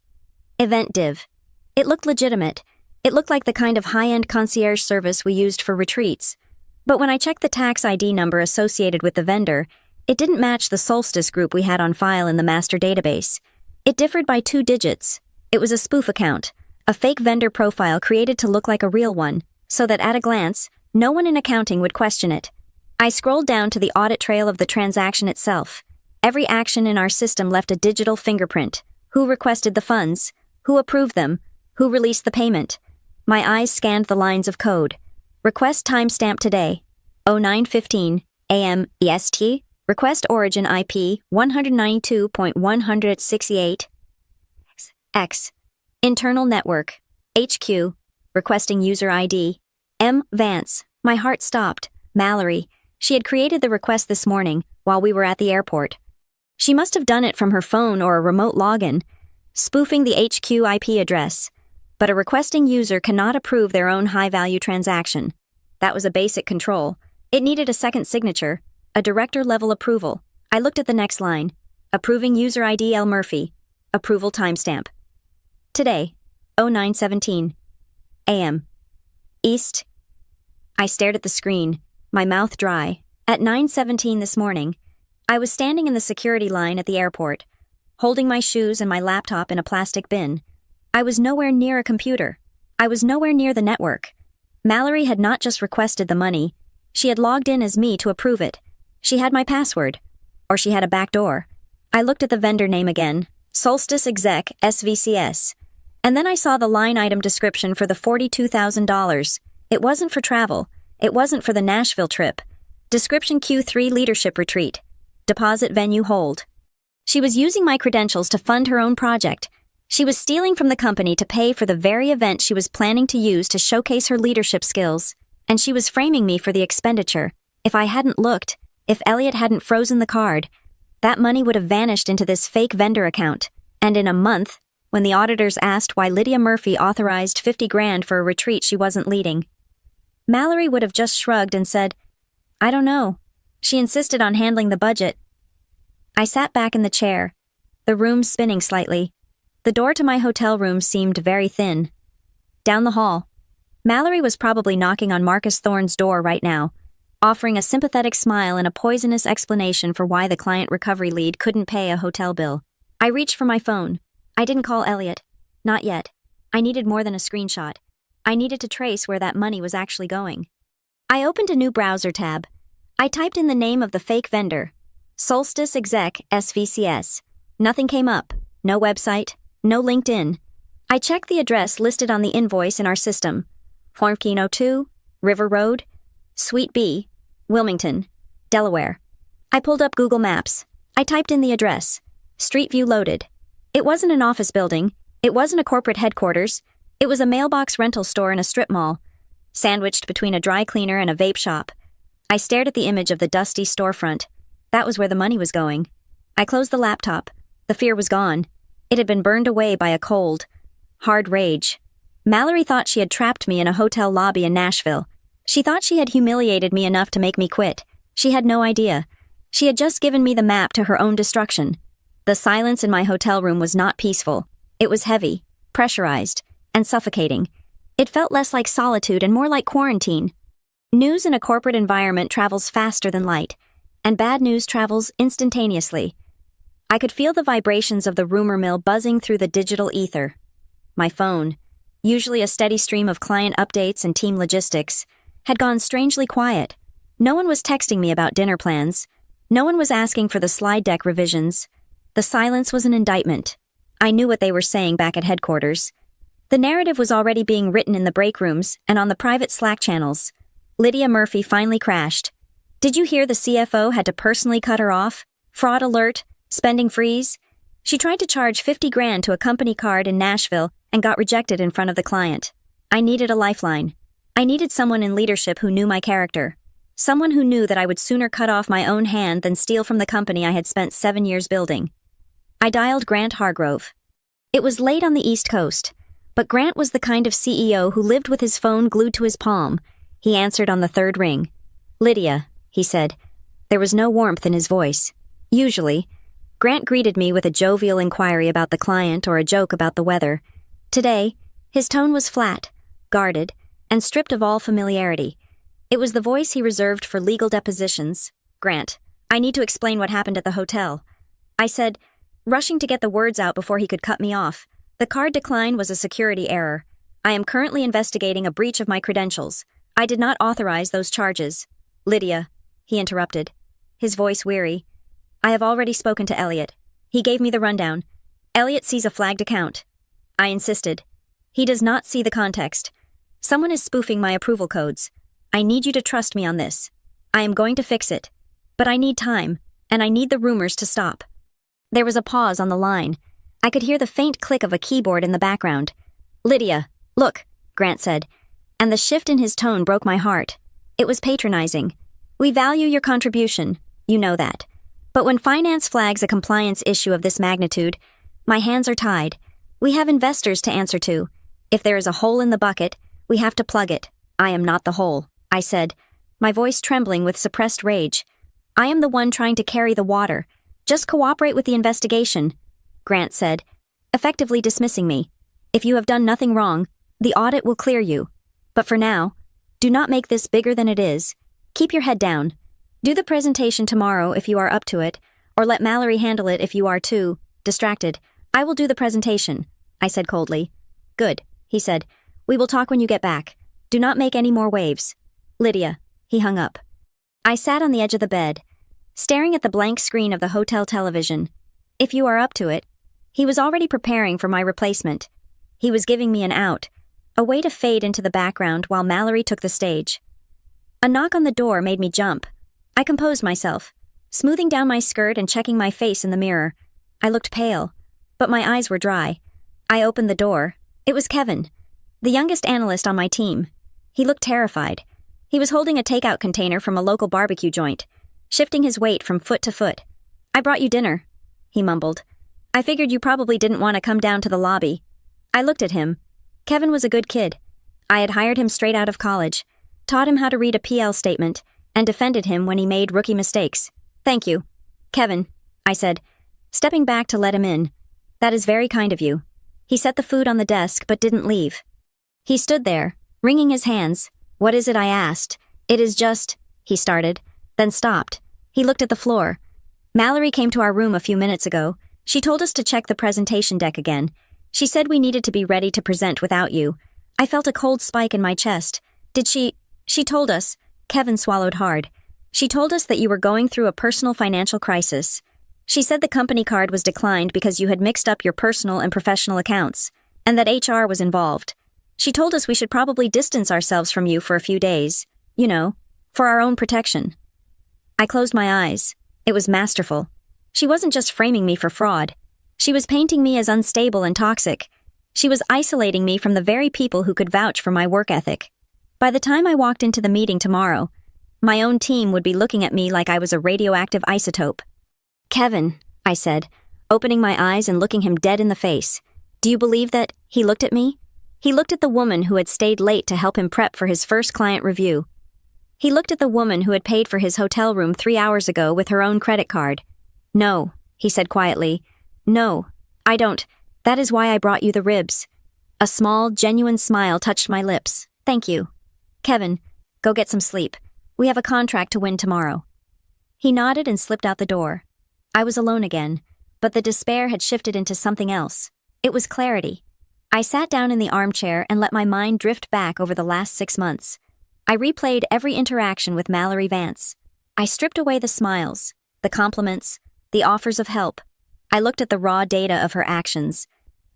Event Div. It looked legitimate. It looked like the kind of high-end concierge service we used for retreats. But when I checked the tax ID number associated with the vendor, it didn't match the Solstice group we had on file in the master database. It differed by 2 digits. It was a spoof account, a fake vendor profile created to look like a real one, so that at a glance, no one in accounting would question it. I scrolled down to the audit trail of the transaction itself. Every action in our system left a digital fingerprint. Who requested the funds? Who approved them? Who released the payment? My eyes scanned the lines of code. Request timestamp today, 09:15 a.m. EST. Request origin IP 192.168 X. Internal network. HQ. Requesting user ID. M. Vance. My heart stopped. Mallory. She had created the request this morning while we were at the airport. She must have done it from her phone or a remote login, spoofing the HQ IP address. But a requesting user cannot approve their own high-value transaction. That was a basic control. It needed a second signature, a director-level approval. I looked at the next line. Approving user ID L. Murphy. Approval timestamp. Today, 09:17 a.m. East. I stared at the screen, my mouth dry. At 9:17 this morning, I was standing in the security line at the airport, holding my shoes and my laptop in a plastic bin. I was nowhere near a computer. I was nowhere near the network. Mallory had not just requested the money. She had logged in as me to approve it. She had my password. Or she had a backdoor. I looked at the vendor name again, Solstice Exec, SVCS. And then I saw the line item description for the $42,000. It wasn't for travel. It wasn't for the Nashville trip. Description Q3 leadership retreat. Deposit venue hold. She was using my credentials to fund her own project. She was stealing from the company to pay for the very event she was planning to use to showcase her leadership skills. And she was framing me for the expenditure. If I hadn't looked, if Elliot hadn't frozen the card, that money would have vanished into this fake vendor account. And in a month, when the auditors asked why Lydia Murphy authorized $50,000 for a retreat she wasn't leading, Mallory would have just shrugged and said, I don't know. She insisted on handling the budget. I sat back in the chair, the room spinning slightly. The door to my hotel room seemed very thin. Down the hall, Mallory was probably knocking on Marcus Thorne's door right now, offering a sympathetic smile and a poisonous explanation for why the client recovery lead couldn't pay a hotel bill. I reached for my phone. I didn't call Elliot. Not yet. I needed more than a screenshot. I needed to trace where that money was actually going. I opened a new browser tab. I typed in the name of the fake vendor, Solstice Exec SVCS. Nothing came up. No website. No LinkedIn. I checked the address listed on the invoice in our system. Formkino 2, River Road, Suite B, Wilmington, Delaware. I pulled up Google Maps. I typed in the address. Street view loaded. It wasn't an office building. It wasn't a corporate headquarters. It was a mailbox rental store in a strip mall, sandwiched between a dry cleaner and a vape shop. I stared at the image of the dusty storefront. That was where the money was going. I closed the laptop. The fear was gone. It had been burned away by a cold, hard rage. Mallory thought she had trapped me in a hotel lobby in Nashville. She thought she had humiliated me enough to make me quit. She had no idea. She had just given me the map to her own destruction. The silence in my hotel room was not peaceful. It was heavy, pressurized. and suffocating. It felt less like solitude and more like quarantine. News in a corporate environment travels faster than light, and bad news travels instantaneously. I could feel the vibrations of the rumor mill buzzing through the digital ether. My phone, usually a steady stream of client updates and team logistics, had gone strangely quiet. No one was texting me about dinner plans. No one was asking for the slide deck revisions. The silence was an indictment. I knew what they were saying back at headquarters. The narrative was already being written in the break rooms and on the private Slack channels. Lydia Murphy finally crashed. Did you hear the CFO had to personally cut her off? Fraud alert? Spending freeze? She tried to charge $50,000 to a company card in Nashville and got rejected in front of the client. I needed a lifeline. I needed someone in leadership who knew my character. Someone who knew that I would sooner cut off my own hand than steal from the company I had spent 7 years building. I dialed Grant Hargrove. It was late on the East Coast, but Grant was the kind of CEO who lived with his phone glued to his palm. He answered on the third ring. "Lydia," he said. There was no warmth in his voice. Usually, Grant greeted me with a jovial inquiry about the client or a joke about the weather. Today, his tone was flat, guarded, and stripped of all familiarity. It was the voice he reserved for legal depositions. "Grant, I need to explain what happened at the hotel," I said, rushing to get the words out before he could cut me off. "The card decline was a security error. I am currently investigating a breach of my credentials. I did not authorize those charges." "Lydia," he interrupted, his voice weary. "I have already spoken to Elliot. He gave me the rundown. Elliot sees a flagged account." I insisted. "He does not see the context. Someone is spoofing my approval codes. I need you to trust me on this. I am going to fix it. But I need time, and I need the rumors to stop." There was a pause on the line. I could hear the faint click of a keyboard in the background. "Lydia, look," Grant said, and the shift in his tone broke my heart. It was patronizing. "We value your contribution, you know that. But when finance flags a compliance issue of this magnitude, my hands are tied. We have investors to answer to. If there is a hole in the bucket, we have to plug it. I am not the hole," I said, my voice trembling with suppressed rage. "I am the one trying to carry the water. Just cooperate with the investigation," Grant said, effectively dismissing me. "If you have done nothing wrong, the audit will clear you. But for now, do not make this bigger than it is. Keep your head down. Do the presentation tomorrow if you are up to it, or let Mallory handle it if you are too distracted. I will do the presentation," I said coldly. "Good," he said. "We will talk when you get back. Do not make any more waves." "Lydia," he hung up. I sat on the edge of the bed, staring at the blank screen of the hotel television. "If you are up to it." He was already preparing for my replacement. He was giving me an out, a way to fade into the background while Mallory took the stage. A knock on the door made me jump. I composed myself, smoothing down my skirt and checking my face in the mirror. I looked pale, but my eyes were dry. I opened the door. It was Kevin, the youngest analyst on my team. He looked terrified. He was holding a takeout container from a local barbecue joint, shifting his weight from foot to foot. "I brought you dinner," he mumbled. "I figured you probably didn't want to come down to the lobby." I looked at him. Kevin was a good kid. I had hired him straight out of college, taught him how to read a PL statement, and defended him when he made rookie mistakes. "Thank you, Kevin," I said, stepping back to let him in. "That is very kind of you." He set the food on the desk but didn't leave. He stood there, wringing his hands. "What is it?" I asked. "It is just," he started, then stopped. He looked at the floor. "Mallory came to our room a few minutes ago. She told us to check the presentation deck again. She said we needed to be ready to present without you." I felt a cold spike in my chest. "Did she told us," Kevin swallowed hard. "She told us that you were going through a personal financial crisis. She said the company card was declined because you had mixed up your personal and professional accounts, and that HR was involved. She told us we should probably distance ourselves from you for a few days, you know, for our own protection." I closed my eyes. It was masterful. She wasn't just framing me for fraud. She was painting me as unstable and toxic. She was isolating me from the very people who could vouch for my work ethic. By the time I walked into the meeting tomorrow, my own team would be looking at me like I was a radioactive isotope. "Kevin," I said, opening my eyes and looking him dead in the face. "Do you believe that?" He looked at me. He looked at the woman who had stayed late to help him prep for his first client review. He looked at the woman who had paid for his hotel room 3 hours ago with her own credit card. "No," he said quietly. "No, I don't. That is why I brought you the ribs." A small, genuine smile touched my lips. Thank you. Kevin, go get some sleep. We have a contract to win tomorrow. He nodded and slipped out the door. I was alone again, but the despair had shifted into something else. It was clarity. I sat down in the armchair and let my mind drift back over the last 6 months. I replayed every interaction with Mallory Vance. I stripped away the smiles, the compliments, the offers of help. I looked at the raw data of her actions.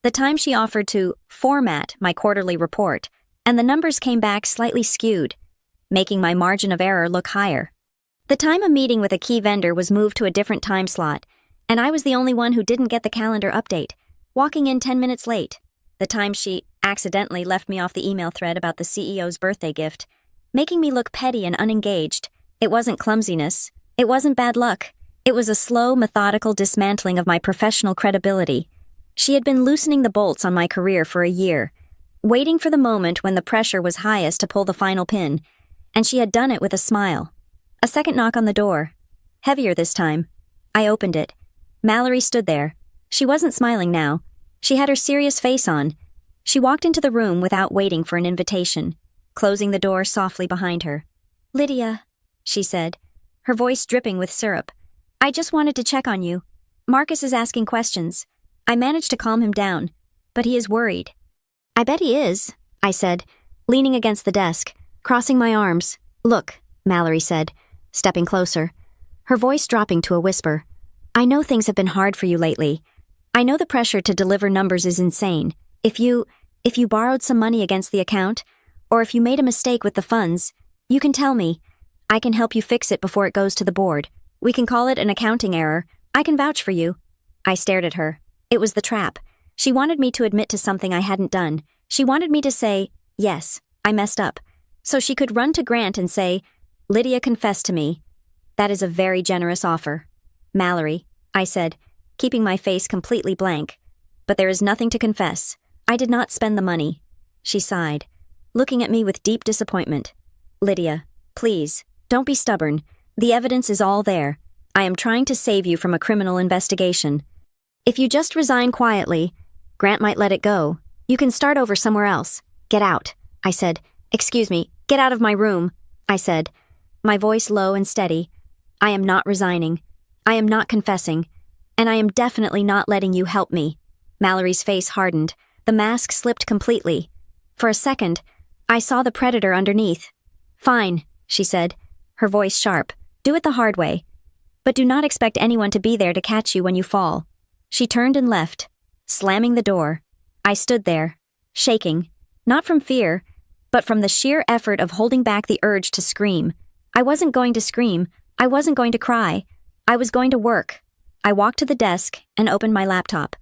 The time she offered to format my quarterly report, and the numbers came back slightly skewed, making my margin of error look higher. The time a meeting with a key vendor was moved to a different time slot, and I was the only one who didn't get the calendar update, walking in 10 minutes late. The time she accidentally left me off the email thread about the CEO's birthday gift, making me look petty and unengaged. It wasn't clumsiness. It wasn't bad luck. It was a slow, methodical dismantling of my professional credibility. She had been loosening the bolts on my career for a year, waiting for the moment when the pressure was highest to pull the final pin, and she had done it with a smile. A second knock on the door. Heavier this time. I opened it. Mallory stood there. She wasn't smiling now. She had her serious face on. She walked into the room without waiting for an invitation, closing the door softly behind her. "Lydia," she said, her voice dripping with syrup. "I just wanted to check on you. Marcus is asking questions." I managed to calm him down, but he is worried. "I bet he is," I said, leaning against the desk, crossing my arms. "Look," Mallory said, stepping closer, her voice dropping to a whisper. "I know things have been hard for you lately. I know the pressure to deliver numbers is insane. If you borrowed some money against the account, or if you made a mistake with the funds, you can tell me. I can help you fix it before it goes to the board. We can call it an accounting error. I can vouch for you." I stared at her. It was the trap. She wanted me to admit to something I hadn't done. She wanted me to say, "Yes, I messed up," so she could run to Grant and say, "Lydia confessed to me." That is a very generous offer. "Mallory," I said, keeping my face completely blank. "But there is nothing to confess. I did not spend the money." She sighed, looking at me with deep disappointment. "Lydia, please, don't be stubborn. The evidence is all there. I am trying to save you from a criminal investigation. If you just resign quietly, Grant might let it go. You can start over somewhere else. Get out," I said. "Excuse me, get out of my room," I said, my voice low and steady. "I am not resigning. I am not confessing. And I am definitely not letting you help me." Mallory's face hardened. The mask slipped completely. For a second, I saw the predator underneath. "Fine," she said, her voice sharp. "Do it the hard way. But do not expect anyone to be there to catch you when you fall." She turned and left, slamming the door. I stood there, shaking, not from fear, but from the sheer effort of holding back the urge to scream. I wasn't going to scream. I wasn't going to cry. I was going to work. I walked to the desk and opened my laptop.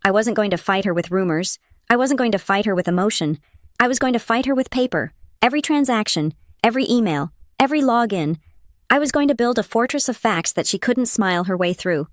I wasn't going to fight her with rumors. I wasn't going to fight her with emotion. I was going to fight her with paper. Every transaction, every email, every login. I was going to build a fortress of facts that she couldn't smile her way through.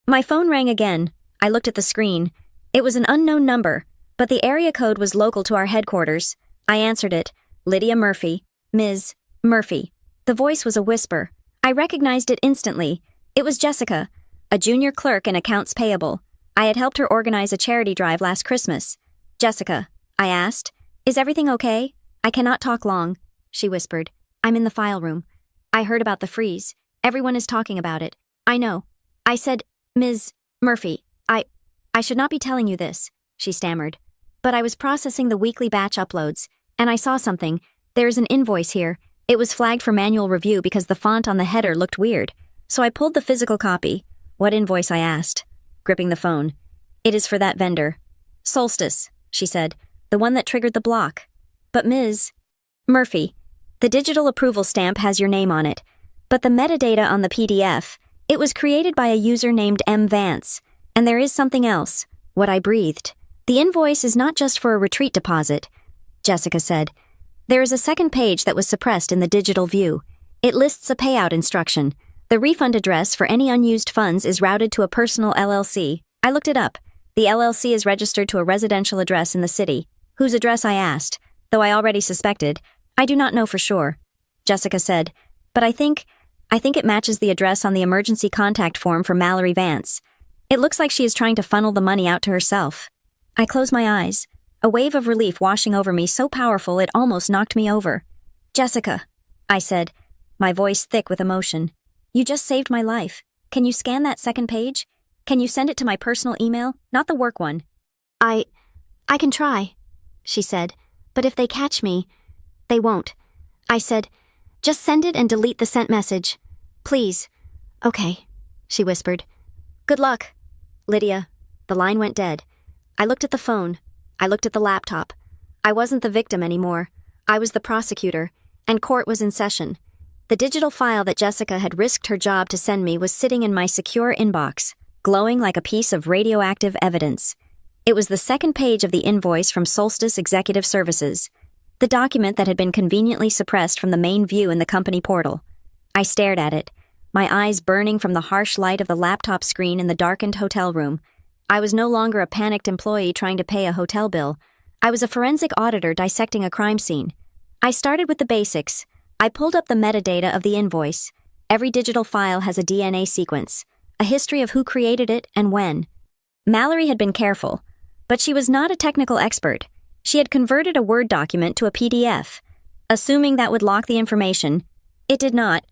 My phone rang again. I looked at the screen. It was an unknown number, but the area code was local to our headquarters. I answered it. "Lydia Murphy. Ms. Murphy." The voice was a whisper. I recognized it instantly. It was Jessica, a junior clerk in accounts payable. I had helped her organize a charity drive last Christmas. "Jessica," I asked, "is everything okay? I cannot talk long," she whispered. "I'm in the file room. I heard about the freeze. Everyone is talking about it. I know." I said, "Ms. Murphy, I should not be telling you this," she stammered. "But I was processing the weekly batch uploads, and I saw something. There is an invoice here. It was flagged for manual review because the font on the header looked weird. So I pulled the physical copy." "What invoice?" I asked, gripping the phone. "It is for that vendor. Solstice," she said, "the one that triggered the block." "But Ms. Murphy, the digital approval stamp has your name on it, but the metadata on the PDF, it was created by a user named M. Vance. And there is something else, what I breathed. The invoice is not just for a retreat deposit," Jessica said. "There is a second page that was suppressed in the digital view. It lists a payout instruction. The refund address for any unused funds is routed to a personal LLC. I looked it up. The LLC is registered to a residential address in the city. Whose address I asked, though I already suspected. I do not know for sure," Jessica said, "but I think it matches the address on the emergency contact form for Mallory Vance. It looks like she is trying to funnel the money out to herself." I closed my eyes. a wave of relief washing over me so powerful it almost knocked me over. "Jessica," I said, my voice thick with emotion. "You just saved my life. Can you scan that second page? Can you send it to my personal email, not the work one?" I can try," she said, "but if they catch me, they won't." I said, "Just send it and delete the sent message. Please." "Okay," she whispered. "Good luck." Lydia. The line went dead. I looked at the phone. I looked at the laptop. I wasn't the victim anymore. I was the prosecutor, and court was in session. The digital file that Jessica had risked her job to send me was sitting in my secure inbox, glowing like a piece of radioactive evidence. It was the second page of the invoice from Solstice Executive Services, the document that had been conveniently suppressed from the main view in the company portal. I stared at it, my eyes burning from the harsh light of the laptop screen in the darkened hotel room. I was no longer a panicked employee trying to pay a hotel bill. I was a forensic auditor dissecting a crime scene. I started with the basics. I pulled up the metadata of the invoice. Every digital file has a DNA sequence, a history of who created it and when. Mallory had been careful, but she was not a technical expert. She had converted a Word document to a PDF. Assuming that would lock the information, it did not.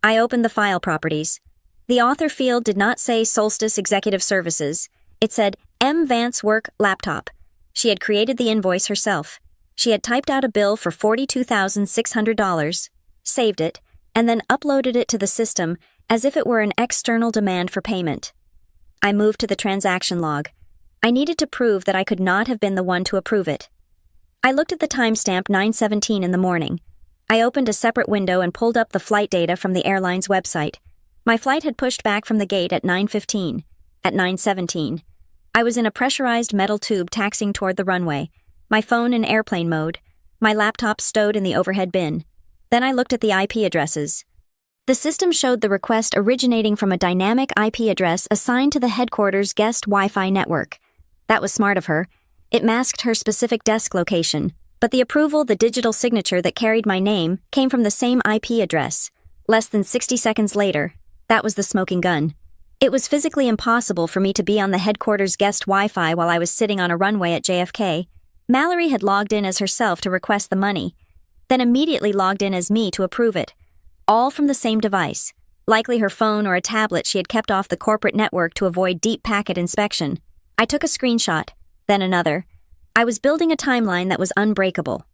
I opened the file properties. The author field did not say Solstice Executive Services. It said M. Vance Work Laptop. She had created the invoice herself. She had typed out a bill for $42,600, saved it, and then uploaded it to the system as if it were an external demand for payment. I moved to the transaction log. I needed to prove that I could not have been the one to approve it. I looked at the timestamp 9:17 in the morning. I opened a separate window and pulled up the flight data from the airline's website. My flight had pushed back from the gate at 9:15. At 9:17, I was in a pressurized metal tube taxiing toward the runway, my phone in airplane mode, my laptop stowed in the overhead bin. Then I looked at the IP addresses. The system showed the request originating from a dynamic IP address assigned to the headquarters guest Wi-Fi network. That was smart of her. It masked her specific desk location, but the approval, the digital signature that carried my name, came from the same IP address. Less than 60 seconds later, that was the smoking gun. It was physically impossible for me to be on the headquarters guest Wi-Fi while I was sitting on a runway at JFK. Mallory had logged in as herself to request the money, then immediately logged in as me to approve it. All from the same device, likely her phone or a tablet she had kept off the corporate network to avoid deep packet inspection. I took a screenshot, then another. I was building a timeline that was unbreakable.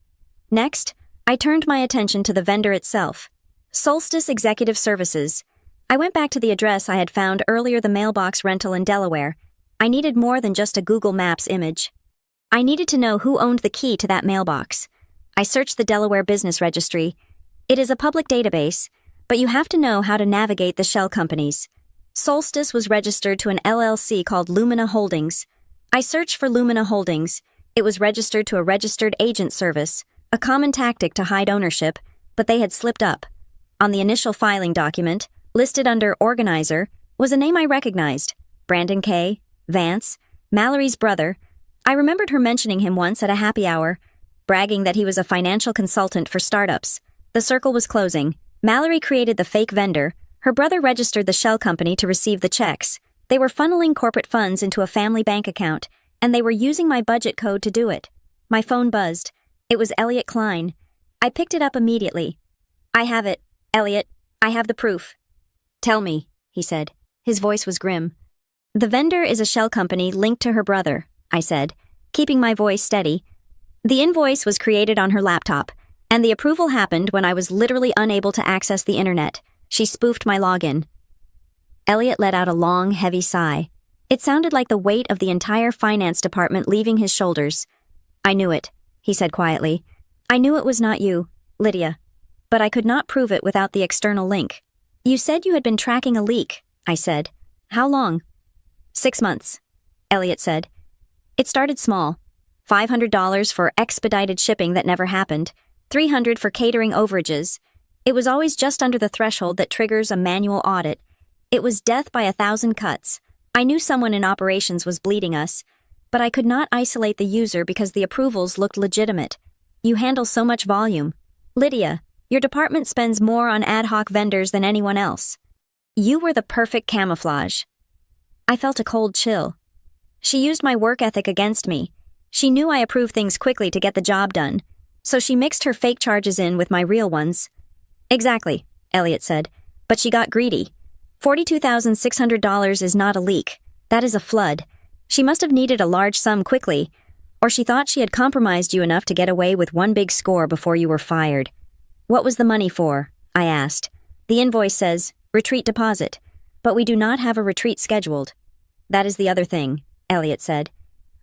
Next, I turned my attention to the vendor itself. Solstice Executive Services. I went back to the address I had found earlier, the mailbox rental in Delaware. I needed more than just a Google Maps image. I needed to know who owned the key to that mailbox. I searched the Delaware Business Registry. It is a public database, but you have to know how to navigate the shell companies. Solstice was registered to an LLC called Lumina Holdings. I searched for Lumina Holdings. It was registered to a registered agent service, a common tactic to hide ownership, but they had slipped up. On the initial filing document, listed under Organizer, was a name I recognized: Brandon K. Vance, Mallory's brother. I remembered her mentioning him once at a happy hour, bragging that he was a financial consultant for startups. The circle was closing. Mallory created the fake vendor. Her brother registered the shell company to receive the checks. They were funneling corporate funds into a family bank account, and they were using my budget code to do it. My phone buzzed. It was Elliot Klein. I picked it up immediately. "I have it, Elliot. I have the proof." "Tell me," he said. His voice was grim. "The vendor is a shell company linked to her brother," I said, keeping my voice steady. "The invoice was created on her laptop, and the approval happened when I was literally unable to access the internet. She spoofed my login." Elliot let out a long, heavy sigh. It sounded like the weight of the entire finance department leaving his shoulders. "I knew it," he said quietly. "I knew it was not you, Lydia. But I could not prove it without the external link." "You said you had been tracking a leak," I said. "How long?" 6 months, Elliot said. "It started small. $500 for expedited shipping that never happened, $300 for catering overages. It was always just under the threshold that triggers a manual audit. It was death by 1,000 cuts. I knew someone in operations was bleeding us, but I could not isolate the user because the approvals looked legitimate. You handle so much volume. Lydia, your department spends more on ad hoc vendors than anyone else. You were the perfect camouflage." I felt a cold chill. She used my work ethic against me. She knew I approved things quickly to get the job done, so she mixed her fake charges in with my real ones. Exactly, Elliot said, but she got greedy. $42,600 is not a leak. That is a flood. She must have needed a large sum quickly, or she thought she had compromised you enough to get away with one big score before you were fired. What was the money for? I asked. The invoice says, retreat deposit, but we do not have a retreat scheduled. That is the other thing, Elliot said.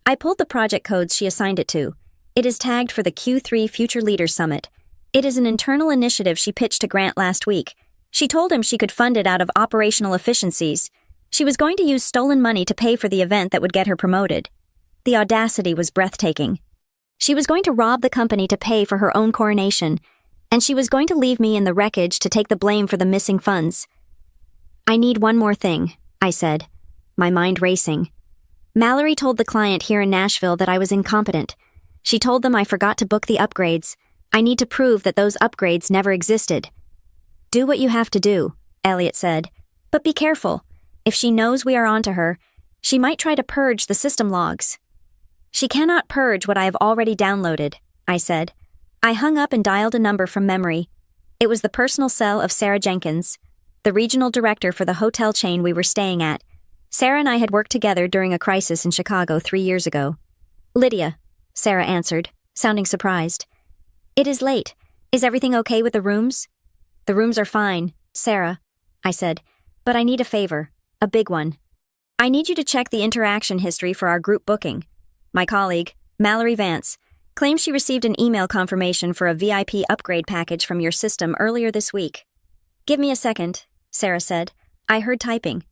I pulled the project codes she assigned it to. It is tagged for the Q3 Future Leaders Summit. It is an internal initiative she pitched to Grant last week. She told him she could fund it out of operational efficiencies. She was going to use stolen money to pay for the event that would get her promoted. The audacity was breathtaking. She was going to rob the company to pay for her own coronation, and she was going to leave me in the wreckage to take the blame for the missing funds. I need one more thing, I said, my mind racing. Mallory told the client here in Nashville that I was incompetent. She told them I forgot to book the upgrades. I need to prove that those upgrades never existed. Do what you have to do, Elliot said, but be careful. If she knows we are onto her, she might try to purge the system logs. She cannot purge what I have already downloaded, I said. I hung up and dialed a number from memory. It was the personal cell of Sarah Jenkins, the regional director for the hotel chain we were staying at. Sarah and I had worked together during a crisis in Chicago 3 years ago. Lydia, Sarah answered, sounding surprised. It is late. Is everything okay with the rooms? The rooms are fine, Sarah, I said, but I need a favor, a big one. I need you to check the interaction history for our group booking. My colleague, Mallory Vance, claims she received an email confirmation for a VIP upgrade package from your system earlier this week. Give me a second, Sarah said. I heard typing.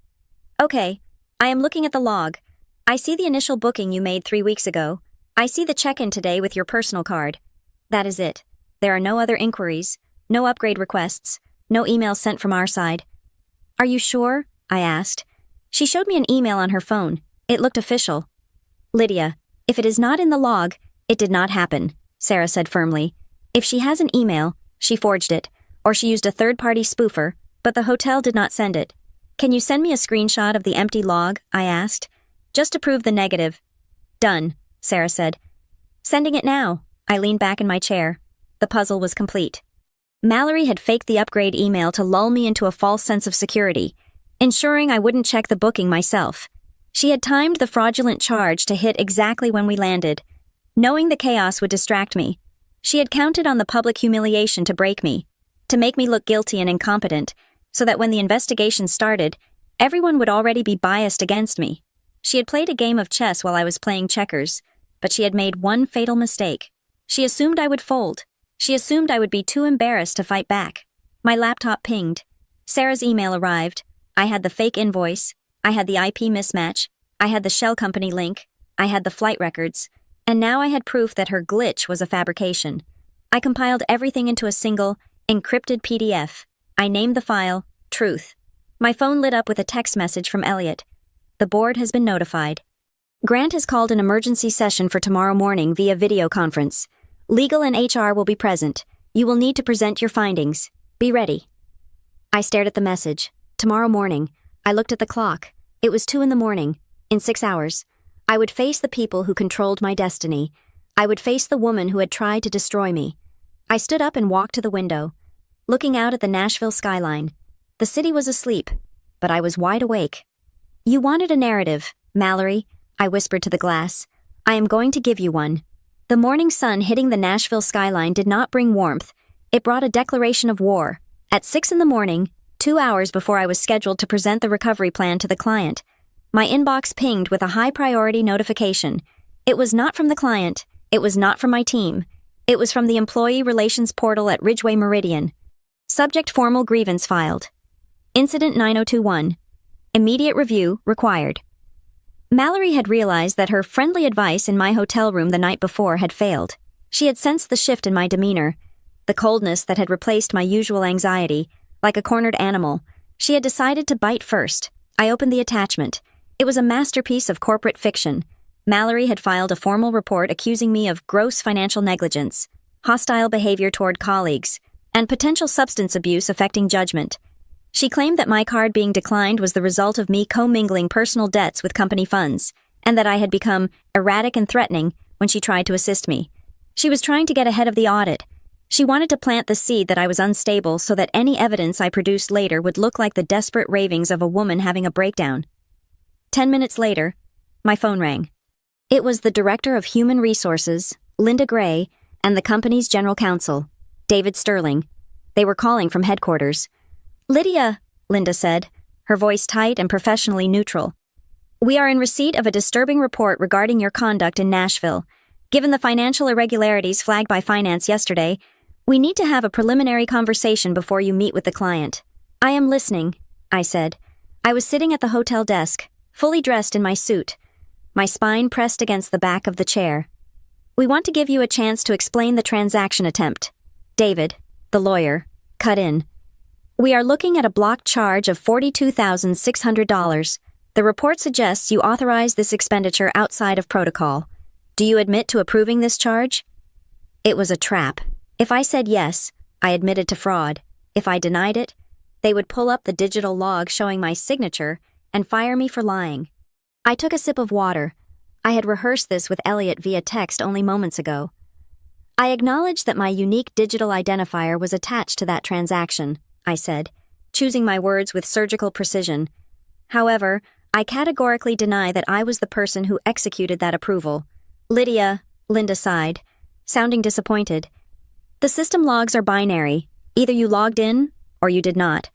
Okay, I am looking at the log. I see the initial booking you made 3 weeks ago. I see the check-in today with your personal card. That is it. There are no other inquiries, no upgrade requests, no emails sent from our side. Are you sure? I asked. She showed me an email on her phone. It looked official. Lydia, if it is not in the log, it did not happen, Sarah said firmly. If she has an email, she forged it, or she used a third-party spoofer, but the hotel did not send it. Can you send me a screenshot of the empty log? I asked. Just to prove the negative. Done, Sarah said. Sending it now. I leaned back in my chair. The puzzle was complete. Mallory had faked the upgrade email to lull me into a false sense of security, ensuring I wouldn't check the booking myself. She had timed the fraudulent charge to hit exactly when we landed, knowing the chaos would distract me. She had counted on the public humiliation to break me, to make me look guilty and incompetent, so that when the investigation started, everyone would already be biased against me. She had played a game of chess while I was playing checkers, but she had made one fatal mistake. She assumed I would fold. She assumed I would be too embarrassed to fight back. My laptop pinged. Sarah's email arrived. I had the fake invoice. I had the IP mismatch. I had the shell company link. I had the flight records. And now I had proof that her glitch was a fabrication. I compiled everything into a single, encrypted PDF. I named the file, Truth. My phone lit up with a text message from Elliot. The board has been notified. Grant has called an emergency session for tomorrow morning via video conference. Legal and HR will be present. You will need to present your findings. Be ready. I stared at the message. Tomorrow morning. I looked at the clock. It was 2 a.m. In 6 hours. I would face the people who controlled my destiny. I would face the woman who had tried to destroy me. I stood up and walked to the window, looking out at the Nashville skyline. The city was asleep, but I was wide awake. You wanted a narrative, Mallory, I whispered to the glass. I am going to give you one. The morning sun hitting the Nashville skyline did not bring warmth. It brought a declaration of war. At 6 a.m, 2 hours before I was scheduled to present the recovery plan to the client, my inbox pinged with a high-priority notification. It was not from the client. It was not from my team. It was from the Employee Relations Portal at Ridgeway Meridian. Subject formal grievance filed. Incident 9021. Immediate review required. Mallory had realized that her friendly advice in my hotel room the night before had failed. She had sensed the shift in my demeanor, the coldness that had replaced my usual anxiety. Like a cornered animal, she had decided to bite first. I opened the attachment. It was a masterpiece of corporate fiction. Mallory had filed a formal report accusing me of gross financial negligence, hostile behavior toward colleagues, and potential substance abuse affecting judgment. She claimed that my card being declined was the result of me commingling personal debts with company funds, and that I had become erratic and threatening when she tried to assist me. She was trying to get ahead of the audit. She wanted to plant the seed that I was unstable so that any evidence I produced later would look like the desperate ravings of a woman having a breakdown. 10 minutes later, my phone rang. It was the Director of Human Resources, Linda Gray, and the company's General Counsel, David Sterling. They were calling from headquarters. "Lydia," Linda said, her voice tight and professionally neutral. "We are in receipt of a disturbing report regarding your conduct in Nashville. Given the financial irregularities flagged by finance yesterday, we need to have a preliminary conversation before you meet with the client." "I am listening," I said. I was sitting at the hotel desk, fully dressed in my suit, my spine pressed against the back of the chair. "We want to give you a chance to explain the transaction attempt." David, the lawyer, cut in. "We are looking at a blocked charge of $42,600. The report suggests you authorized this expenditure outside of protocol. Do you admit to approving this charge?" It was a trap. If I said yes, I admitted to fraud. If I denied it, they would pull up the digital log showing my signature and fire me for lying. I took a sip of water. I had rehearsed this with Elliot via text only moments ago. "I acknowledge that my unique digital identifier was attached to that transaction," I said, choosing my words with surgical precision. "However, I categorically deny that I was the person who executed that approval." "Lydia," Linda sighed, sounding disappointed. "The system logs are binary. Either you logged in, or you did not.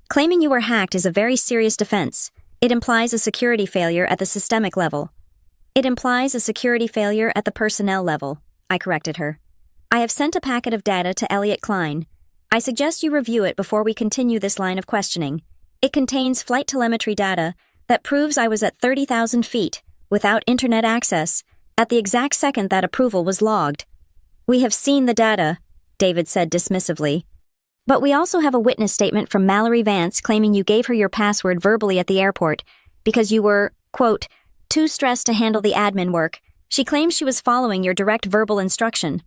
Claiming you were hacked is a very serious defense. It implies a security failure at the systemic level." "It implies a security failure at the personnel level," I corrected her. "I have sent a packet of data to Elliot Klein. I suggest you review it before we continue this line of questioning. It contains flight telemetry data that proves I was at 30,000 feet, without internet access, at the exact second that approval was logged." "We have seen the data," David said dismissively. "But we also have a witness statement from Mallory Vance claiming you gave her your password verbally at the airport because you were, quote, too stressed to handle the admin work. She claims she was following your direct verbal instruction."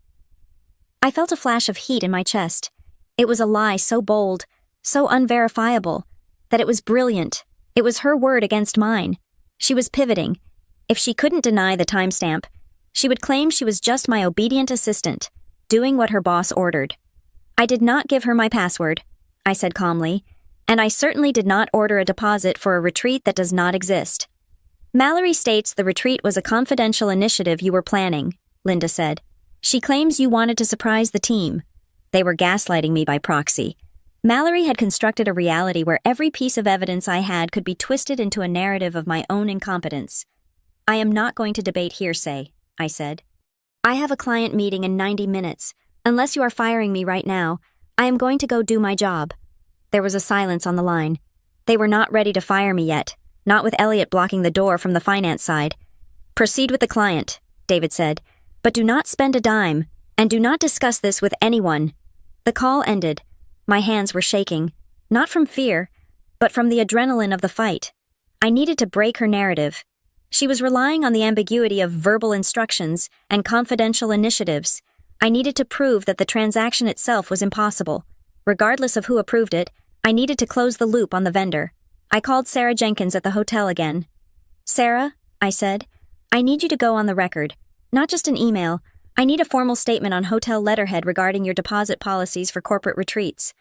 I felt a flash of heat in my chest. It was a lie so bold, so unverifiable, that it was brilliant. It was her word against mine. She was pivoting. If she couldn't deny the timestamp, she would claim she was just my obedient assistant, doing what her boss ordered. "I did not give her my password," I said calmly, "and I certainly did not order a deposit for a retreat that does not exist." "Mallory states the retreat was a confidential initiative you were planning," Linda said. "She claims you wanted to surprise the team. They were gaslighting me by proxy. Mallory had constructed a reality where every piece of evidence I had could be twisted into a narrative of my own incompetence." "I am not going to debate hearsay," I said. "I have a client meeting in 90 minutes. Unless you are firing me right now, I am going to go do my job." There was a silence on the line. They were not ready to fire me yet, not with Elliot blocking the door from the finance side. "Proceed with the client," David said, "but do not spend a dime, and do not discuss this with anyone." The call ended. My hands were shaking, not from fear, but from the adrenaline of the fight. I needed to break her narrative. She was relying on the ambiguity of verbal instructions and confidential initiatives. I needed to prove that the transaction itself was impossible. Regardless of who approved it, I needed to close the loop on the vendor. I called Sarah Jenkins at the hotel again. "Sarah," I said, "I need you to go on the record. Not just an email. I need a formal statement on hotel letterhead regarding your deposit policies for corporate retreats."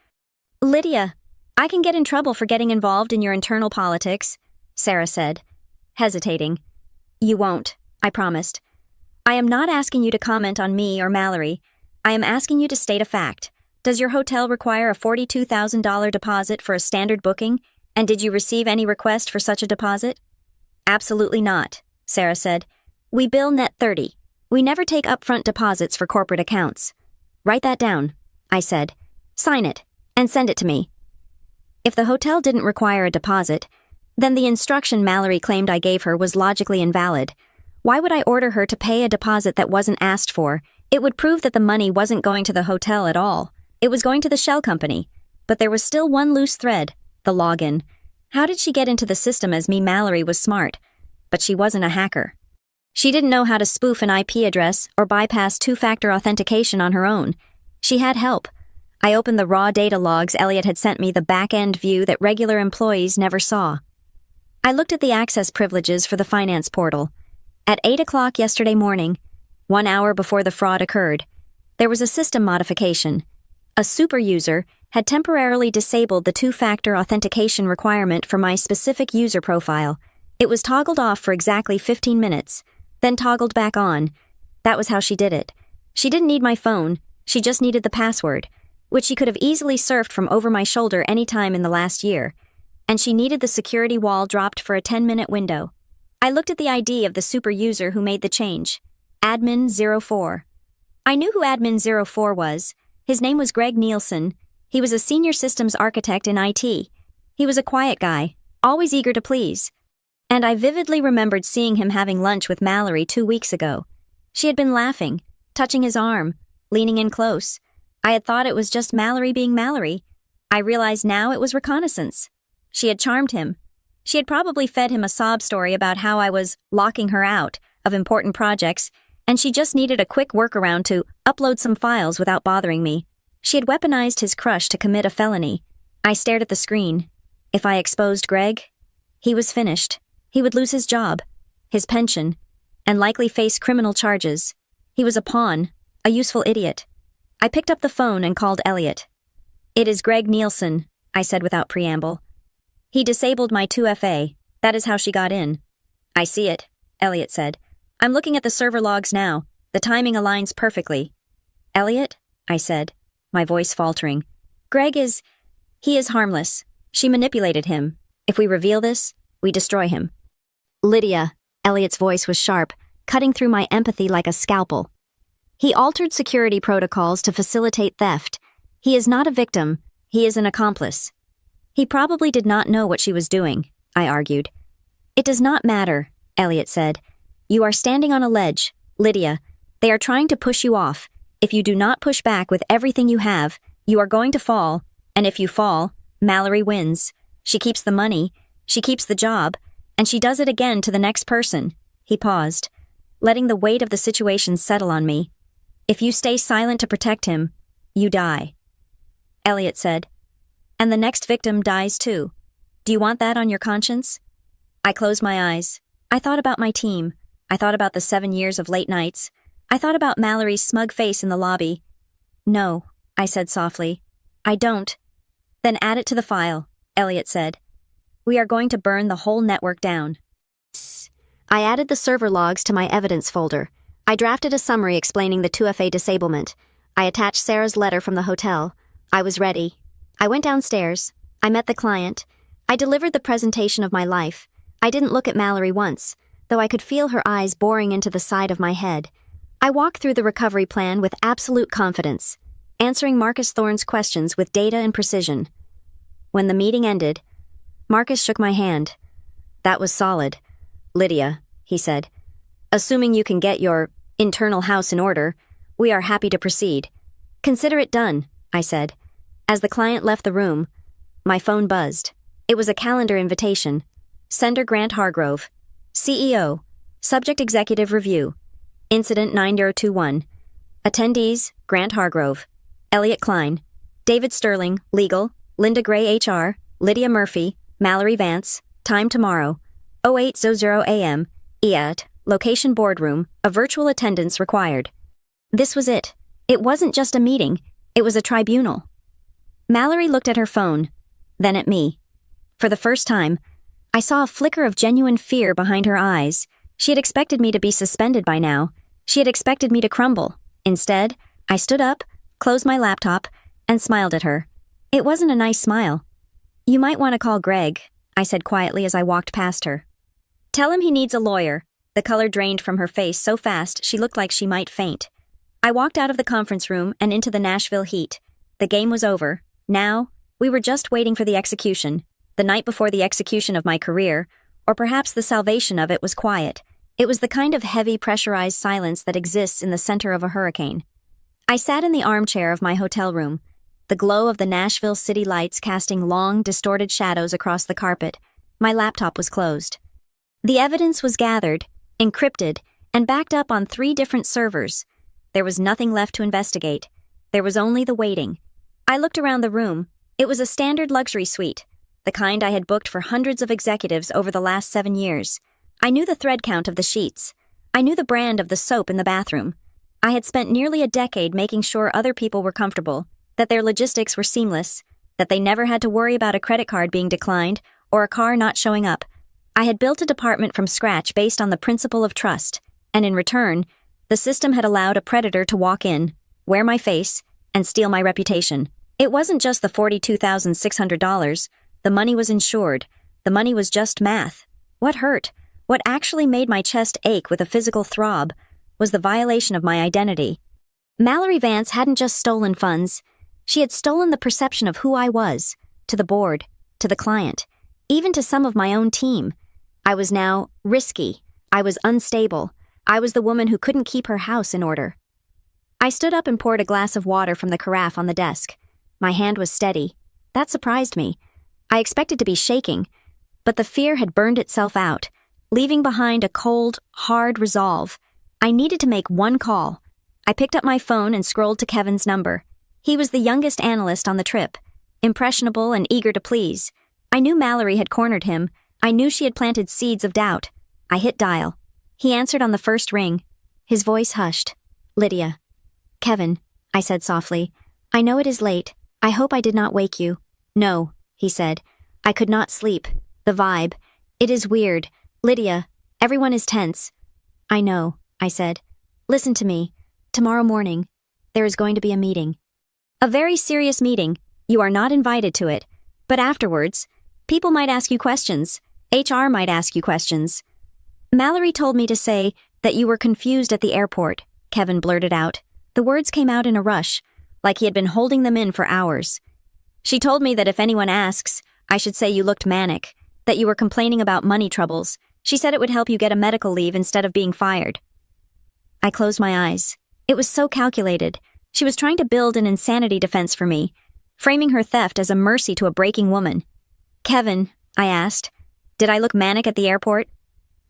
"Lydia, I can get in trouble for getting involved in your internal politics," Sarah said, hesitating. "You won't," I promised. "I am not asking you to comment on me or Mallory. I am asking you to state a fact. Does your hotel require a $42,000 deposit for a standard booking, and did you receive any request for such a deposit?" "Absolutely not," Sarah said. "We bill net 30. We never take upfront deposits for corporate accounts." "Write that down," I said. "Sign it, and send it to me." If the hotel didn't require a deposit, then the instruction Mallory claimed I gave her was logically invalid. Why would I order her to pay a deposit that wasn't asked for? It would prove that the money wasn't going to the hotel at all. It was going to the shell company. But there was still one loose thread, the login. How did she get into the system as me? Mallory was smart, but she wasn't a hacker. She didn't know how to spoof an IP address or bypass two-factor authentication on her own. She had help. I opened the raw data logs Elliot had sent me, the back-end view that regular employees never saw. I looked at the access privileges for the finance portal. At 8 o'clock yesterday morning, 1 hour before the fraud occurred. There was a system modification. A super user had temporarily disabled the two-factor authentication requirement for my specific user profile. It was toggled off for exactly 15 minutes, then toggled back on. That was how she did it. She didn't need my phone, she just needed the password, which she could have easily surfed from over my shoulder any time in the last year. And she needed the security wall dropped for a 10-minute window. I looked at the ID of the super user who made the change. Admin04. I knew who Admin04 was. His name was Greg Nielsen. He was a senior systems architect in IT. He was a quiet guy, always eager to please. And I vividly remembered seeing him having lunch with Mallory 2 weeks ago. She had been laughing, touching his arm, leaning in close. I had thought it was just Mallory being Mallory. I realized now it was reconnaissance. She had charmed him. She had probably fed him a sob story about how I was locking her out of important projects, and she just needed a quick workaround to upload some files without bothering me. She had weaponized his crush to commit a felony. I stared at the screen. If I exposed Greg, he was finished. He would lose his job, his pension, and likely face criminal charges. He was a pawn, a useful idiot. I picked up the phone and called Elliot. "It is Greg Nielsen," I said without preamble. "He disabled my 2FA. That is how she got in." "I see it," Elliot said. "I'm looking at the server logs now. The timing aligns perfectly." "Elliot?" I said, my voice faltering. He is harmless. She manipulated him. If we reveal this, we destroy him." "Lydia," Elliot's voice was sharp, cutting through my empathy like a scalpel. "He altered security protocols to facilitate theft. He is not a victim. He is an accomplice." "He probably did not know what she was doing," I argued. "It does not matter," Elliot said. "You are standing on a ledge, Lydia. They are trying to push you off. If you do not push back with everything you have, you are going to fall, and if you fall, Mallory wins. She keeps the money, she keeps the job, and she does it again to the next person." He paused, letting the weight of the situation settle on me. "If you stay silent to protect him, you die." Elliot said, "And the next victim dies too. Do you want that on your conscience?" I closed my eyes. I thought about my team. I thought about the 7 years of late nights. I thought about Mallory's smug face in the lobby. "No," I said softly. "I don't." "Then add it to the file," Elliot said. "We are going to burn the whole network down." I added the server logs to my evidence folder. I drafted a summary explaining the 2FA disablement. I attached Sarah's letter from the hotel. I was ready. I went downstairs. I met the client. I delivered the presentation of my life. I didn't look at Mallory once, though I could feel her eyes boring into the side of my head. I walked through the recovery plan with absolute confidence, answering Marcus Thorne's questions with data and precision. When the meeting ended, Marcus shook my hand. "That was solid. Lydia," he said. "Assuming you can get your internal house in order, we are happy to proceed." "Consider it done," I said. As the client left the room, my phone buzzed. It was a calendar invitation. Sender Grant Hargrove. CEO. Subject Executive Review. Incident 9021. Attendees, Grant Hargrove. Elliot Klein. David Sterling, Legal. Linda Gray, HR. Lydia Murphy. Mallory Vance. Time tomorrow. 08:00 a.m. EAT. Location boardroom. A virtual attendance required. This was it. It wasn't just a meeting. It was a tribunal. Mallory looked at her phone, then at me. For the first time, I saw a flicker of genuine fear behind her eyes. She had expected me to be suspended by now. She had expected me to crumble. Instead, I stood up, closed my laptop, and smiled at her. It wasn't a nice smile. "You might want to call Greg," I said quietly as I walked past her. "Tell him he needs a lawyer." The color drained from her face so fast she looked like she might faint. I walked out of the conference room and into the Nashville heat. The game was over. Now, we were just waiting for the execution. The night before the execution of my career, or perhaps the salvation of it, was quiet. It was the kind of heavy, pressurized silence that exists in the center of a hurricane. I sat in the armchair of my hotel room, the glow of the Nashville city lights casting long, distorted shadows across the carpet. My laptop was closed. The evidence was gathered, encrypted, and backed up on 3 different servers. There was nothing left to investigate. There was only the waiting. I looked around the room. It was a standard luxury suite, the kind I had booked for hundreds of executives over the last 7 years. I knew the thread count of the sheets. I knew the brand of the soap in the bathroom. I had spent nearly a decade making sure other people were comfortable, that their logistics were seamless, that they never had to worry about a credit card being declined or a car not showing up. I had built a department from scratch based on the principle of trust, and in return, the system had allowed a predator to walk in, wear my face, and steal my reputation. It wasn't just the $42,600. The money was insured. The money was just math. What hurt, what actually made my chest ache with a physical throb, was the violation of my identity. Mallory Vance hadn't just stolen funds. She had stolen the perception of who I was, to the board, to the client, even to some of my own team. I was now risky. I was unstable. I was the woman who couldn't keep her house in order. I stood up and poured a glass of water from the carafe on the desk. My hand was steady. That surprised me. I expected to be shaking, but the fear had burned itself out, leaving behind a cold, hard resolve. I needed to make one call. I picked up my phone and scrolled to Kevin's number. He was the youngest analyst on the trip, impressionable and eager to please. I knew Mallory had cornered him. I knew she had planted seeds of doubt. I hit dial. He answered on the first ring. His voice hushed. "Lydia." "Kevin," I said softly. "I know it is late. I hope I did not wake you." "No," he said. "I could not sleep. The vibe. It is weird. Lydia, everyone is tense." "I know," I said. "Listen to me. Tomorrow morning, there is going to be a meeting. A very serious meeting. You are not invited to it. But afterwards, people might ask you questions. HR might ask you questions." "Mallory told me to say that you were confused at the airport," Kevin blurted out. The words came out in a rush, like he had been holding them in for hours. "She told me that if anyone asks, I should say you looked manic, that you were complaining about money troubles. She said it would help you get a medical leave instead of being fired." I closed my eyes. It was so calculated. She was trying to build an insanity defense for me, framing her theft as a mercy to a breaking woman. "Kevin," I asked, "did I look manic at the airport?"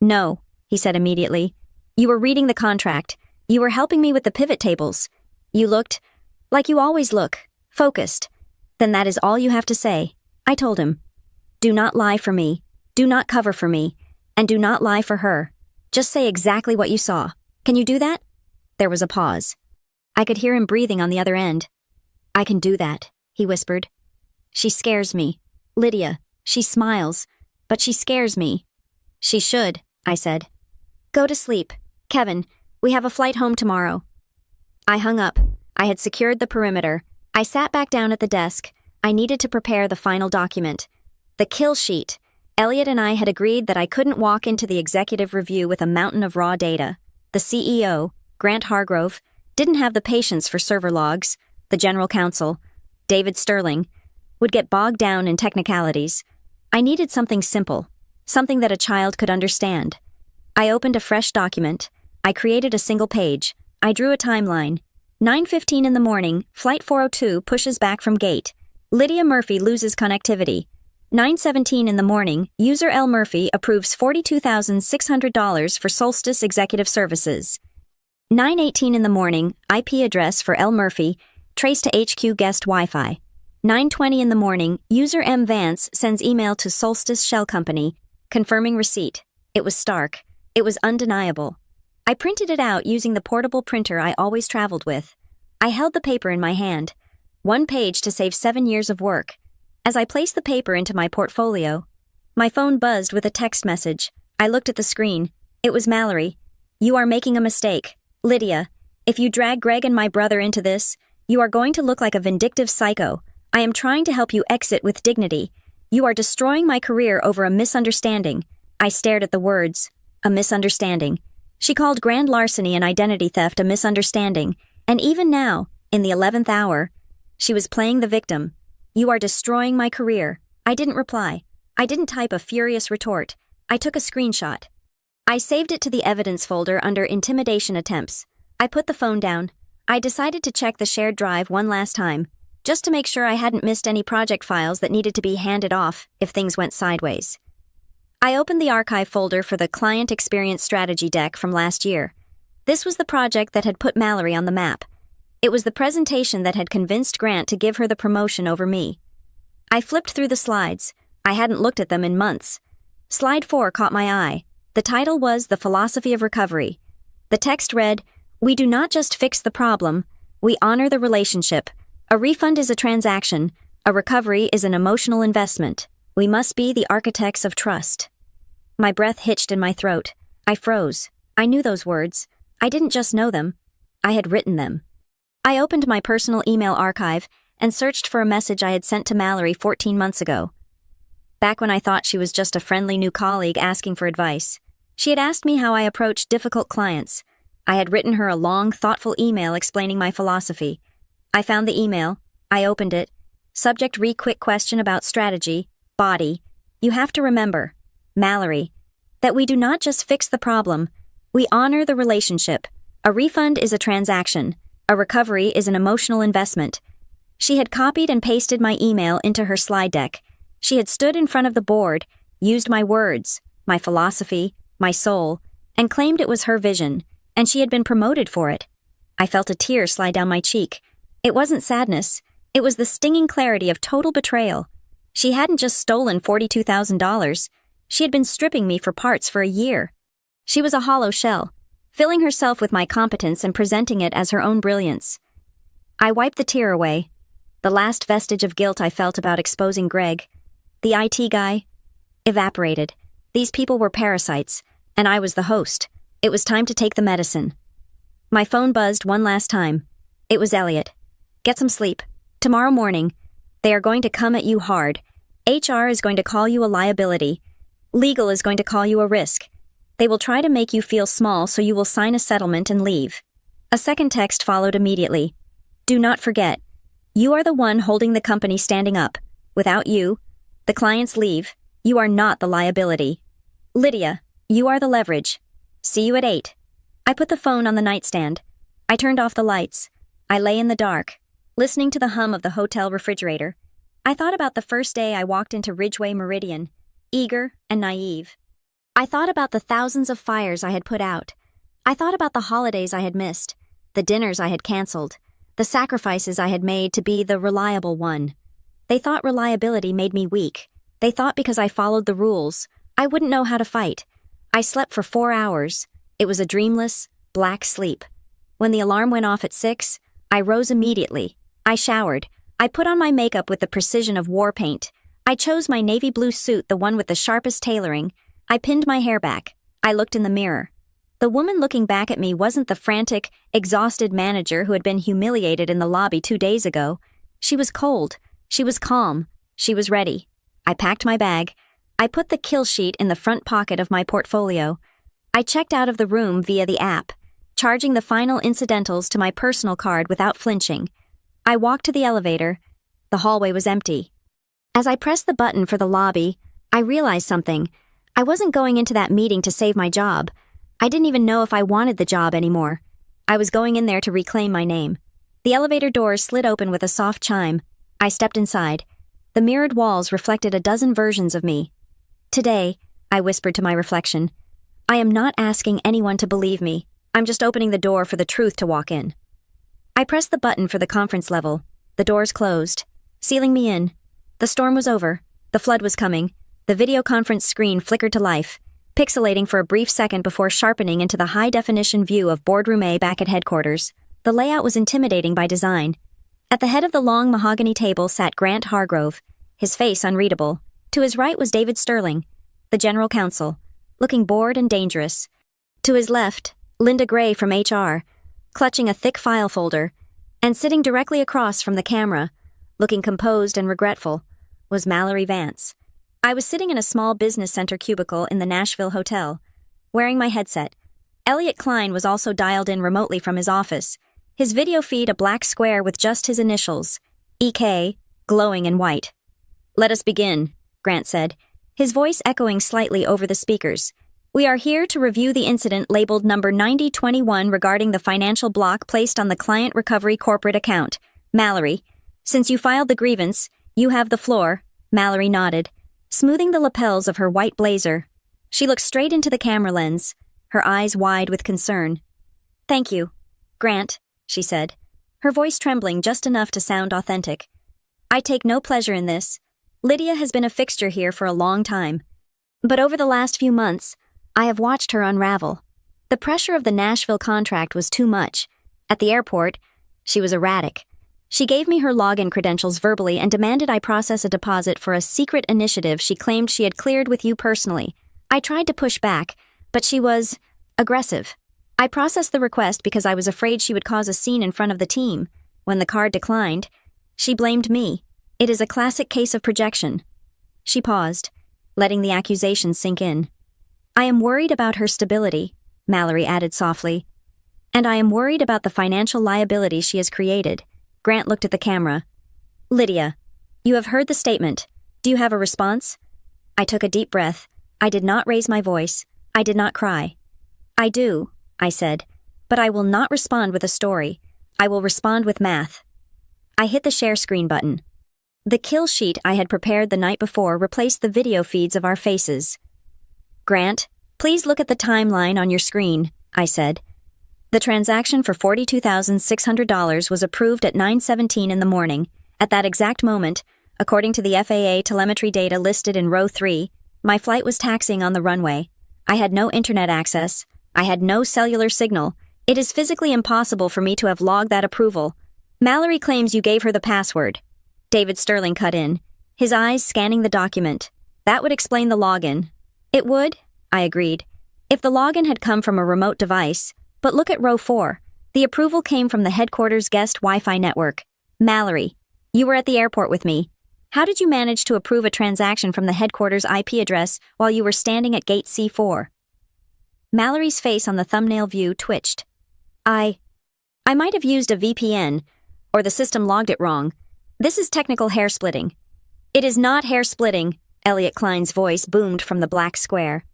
"No," he said immediately. "You were reading the contract. You were helping me with the pivot tables. You looked like you always look, focused. Then that is all you have to say." I told him. "Do not lie for me. Do not cover for me. And do not lie for her. Just say exactly what you saw. Can you do that?" There was a pause. I could hear him breathing on the other end. "I can do that," he whispered. "She scares me. Lydia, she smiles, but she scares me." "She should," I said. "Go to sleep. Kevin, we have a flight home tomorrow." I hung up. I had secured the perimeter. I sat back down at the desk. I needed to prepare the final document. The kill sheet. Elliot and I had agreed that I couldn't walk into the executive review with a mountain of raw data. The CEO, Grant Hargrove, didn't have the patience for server logs. The general counsel, David Sterling, would get bogged down in technicalities. I needed something simple, something that a child could understand. I opened a fresh document. I created a single page. I drew a timeline. 9:15 in the morning, Flight 402 pushes back from gate. Lydia Murphy loses connectivity. 9:17 in the morning, user L. Murphy approves $42,600 for Solstice Executive Services. 9:18 in the morning, IP address for L. Murphy, traced to HQ guest Wi-Fi. 9:20 in the morning, user M. Vance sends email to Solstice Shell Company, confirming receipt. It was stark. It was undeniable. I printed it out using the portable printer I always traveled with. I held the paper in my hand. One page to save 7 years of work. As I placed the paper into my portfolio, my phone buzzed with a text message. I looked at the screen. It was Mallory. "You are making a mistake. Lydia, if you drag Greg and my brother into this, you are going to look like a vindictive psycho. I am trying to help you exit with dignity. You are destroying my career over a misunderstanding." I stared at the words. A misunderstanding. She called grand larceny and identity theft a misunderstanding, and even now, in the 11th hour, she was playing the victim. "You are destroying my career." I didn't reply. I didn't type a furious retort. I took a screenshot. I saved it to the evidence folder under intimidation attempts. I put the phone down. I decided to check the shared drive one last time, just to make sure I hadn't missed any project files that needed to be handed off if things went sideways. I opened the archive folder for the Client Experience Strategy deck from last year. This was the project that had put Mallory on the map. It was the presentation that had convinced Grant to give her the promotion over me. I flipped through the slides. I hadn't looked at them in months. Slide 4 caught my eye. The title was The Philosophy of Recovery. The text read, We do not just fix the problem, we honor the relationship. A refund is a transaction, a recovery is an emotional investment. We must be the architects of trust. My breath hitched in my throat. I froze. I knew those words. I didn't just know them. I had written them. I opened my personal email archive and searched for a message I had sent to Mallory 14 months ago. Back when I thought she was just a friendly new colleague asking for advice. She had asked me how I approached difficult clients. I had written her a long, thoughtful email explaining my philosophy. I found the email. I opened it. Subject: quick question about strategy. Body: you have to remember, Mallory, that we do not just fix the problem, we honor the relationship. A refund is a transaction. A recovery is an emotional investment. She had copied and pasted my email into her slide deck. She had stood in front of the board, used my words, my philosophy, my soul, and claimed it was her vision, and she had been promoted for it. I felt a tear slide down my cheek. It wasn't sadness. It was the stinging clarity of total betrayal. She hadn't just stolen $42,000. She had been stripping me for parts for a year. She was a hollow shell, filling herself with my competence and presenting it as her own brilliance. I wiped the tear away. The last vestige of guilt I felt about exposing Greg, the IT guy, evaporated. These people were parasites, and I was the host. It was time to take the medicine. My phone buzzed one last time. It was Elliot. Get some sleep. Tomorrow morning, they are going to come at you hard. HR is going to call you a liability. Legal is going to call you a risk. They will try to make you feel small so you will sign a settlement and leave. A second text followed immediately. Do not forget, you are the one holding the company standing up. Without you, the clients leave. You are not the liability. Lydia, you are the leverage. See you at 8. I put the phone on the nightstand. I turned off the lights. I lay in the dark, listening to the hum of the hotel refrigerator. I thought about the first day I walked into Ridgeway Meridian, eager and naive. I thought about the thousands of fires I had put out. I thought about the holidays I had missed, the dinners I had canceled, the sacrifices I had made to be the reliable one. They thought reliability made me weak. They thought because I followed the rules, I wouldn't know how to fight. I slept for 4 hours. It was a dreamless, black sleep. When the alarm went off at 6, I rose immediately. I showered. I put on my makeup with the precision of war paint. I chose my navy blue suit, the one with the sharpest tailoring. I pinned my hair back. I looked in the mirror. The woman looking back at me wasn't the frantic, exhausted manager who had been humiliated in the lobby 2 days ago. She was cold. She was calm. She was ready. I packed my bag. I put the kill sheet in the front pocket of my portfolio. I checked out of the room via the app, charging the final incidentals to my personal card without flinching. I walked to the elevator. The hallway was empty. As I pressed the button for the lobby, I realized something. I wasn't going into that meeting to save my job. I didn't even know if I wanted the job anymore. I was going in there to reclaim my name. The elevator doors slid open with a soft chime. I stepped inside. The mirrored walls reflected a dozen versions of me. Today, I whispered to my reflection, I am not asking anyone to believe me. I'm just opening the door for the truth to walk in. I pressed the button for the conference level. The doors closed, sealing me in. The storm was over. The flood was coming. The video conference screen flickered to life, pixelating for a brief second before sharpening into the high-definition view of Boardroom A back at headquarters. The layout was intimidating by design. At the head of the long mahogany table sat Grant Hargrove, his face unreadable. To his right was David Sterling, the general counsel, looking bored and dangerous. To his left, Linda Gray from HR, clutching a thick file folder, and sitting directly across from the camera, looking composed and regretful, was Mallory Vance. I was sitting in a small business center cubicle in the Nashville hotel, wearing my headset. Elliot Klein was also dialed in remotely from his office, his video feed a black square with just his initials, EK, glowing in white. Let us begin, Grant said, his voice echoing slightly over the speakers. We are here to review the incident labeled number 9021 regarding the financial block placed on the client recovery corporate account. Mallory, since you filed the grievance, you have the floor. Mallory nodded, smoothing the lapels of her white blazer. She looked straight into the camera lens, her eyes wide with concern. Thank you, Grant, she said, her voice trembling just enough to sound authentic. I take no pleasure in this. Lydia has been a fixture here for a long time. But over the last few months, I have watched her unravel. The pressure of the Nashville contract was too much. At the airport, she was erratic. She gave me her login credentials verbally and demanded I process a deposit for a secret initiative she claimed she had cleared with you personally. I tried to push back, but she was aggressive. I processed the request because I was afraid she would cause a scene in front of the team. When the card declined, she blamed me. It is a classic case of projection. She paused, letting the accusation sink in. I am worried about her stability, Mallory added softly. And I am worried about the financial liability she has created. Grant looked at the camera. Lydia, you have heard the statement. Do you have a response? I took a deep breath. I did not raise my voice. I did not cry. I do, I said, but I will not respond with a story. I will respond with math. I hit the share screen button. The kill sheet I had prepared the night before replaced the video feeds of our faces. Grant, please look at the timeline on your screen, I said. The transaction for $42,600 was approved at 9:17 in the morning. At that exact moment, according to the FAA telemetry data listed in row 3, my flight was taxiing on the runway. I had no internet access. I had no cellular signal. It is physically impossible for me to have logged that approval. Mallory claims you gave her the password. David Sterling cut in, his eyes scanning the document. That would explain the login. It would, I agreed, if the login had come from a remote device. But look at row 4. The approval came from the headquarters guest Wi-Fi network. Mallory, you were at the airport with me. How did you manage to approve a transaction from the headquarters IP address while you were standing at gate C4? Mallory's face on the thumbnail view twitched. I might have used a VPN, or the system logged it wrong. This is technical hair splitting. It is not hair splitting, Elliot Klein's voice boomed from the black square.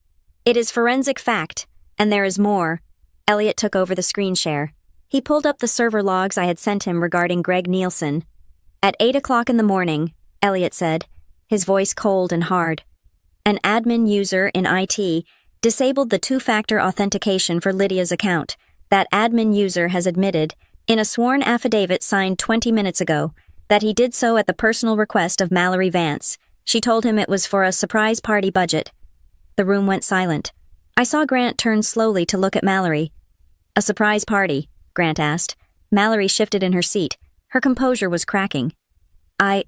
It is forensic fact, and there is more. Elliot took over the screen share. He pulled up the server logs I had sent him regarding Greg Nielsen. At 8 o'clock in the morning, Elliot said, his voice cold and hard. An admin user in IT disabled the two-factor authentication for Lydia's account. That admin user has admitted, in a sworn affidavit signed 20 minutes ago, that he did so at the personal request of Mallory Vance. She told him it was for a surprise party budget. The room went silent. I saw Grant turn slowly to look at Mallory. A surprise party, Grant asked. Mallory shifted in her seat. Her composure was cracking. I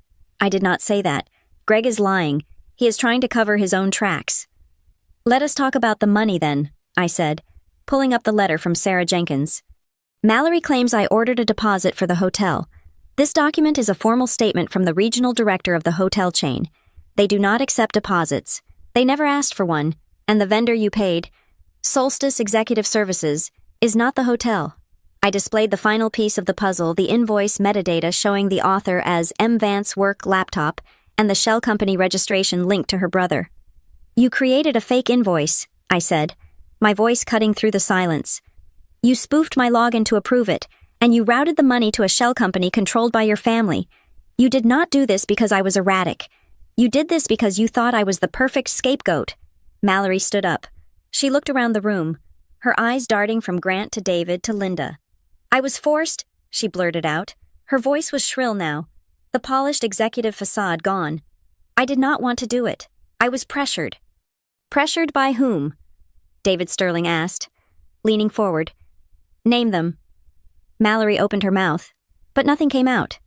did not say that. Greg is lying. He is trying to cover his own tracks. Let us talk about the money then, I said, pulling up the letter from Sarah Jenkins. Mallory claims I ordered a deposit for the hotel. This document is a formal statement from the regional director of the hotel chain. They do not accept deposits. They never asked for one, and the vendor you paid, Solstice Executive Services, is not the hotel. I displayed the final piece of the puzzle, the invoice metadata showing the author as M. Vance Work Laptop and the shell company registration linked to her brother. You created a fake invoice, I said, my voice cutting through the silence. You spoofed my login to approve it, and you routed the money to a shell company controlled by your family. You did not do this because I was erratic. You did this because you thought I was the perfect scapegoat. Mallory stood up. She looked around the room, her eyes darting from Grant to David to Linda. I was forced, she blurted out. Her voice was shrill now, the polished executive facade gone. I did not want to do it. I was pressured. Pressured by whom? David Sterling asked, leaning forward. Name them. Mallory opened her mouth, but nothing came out.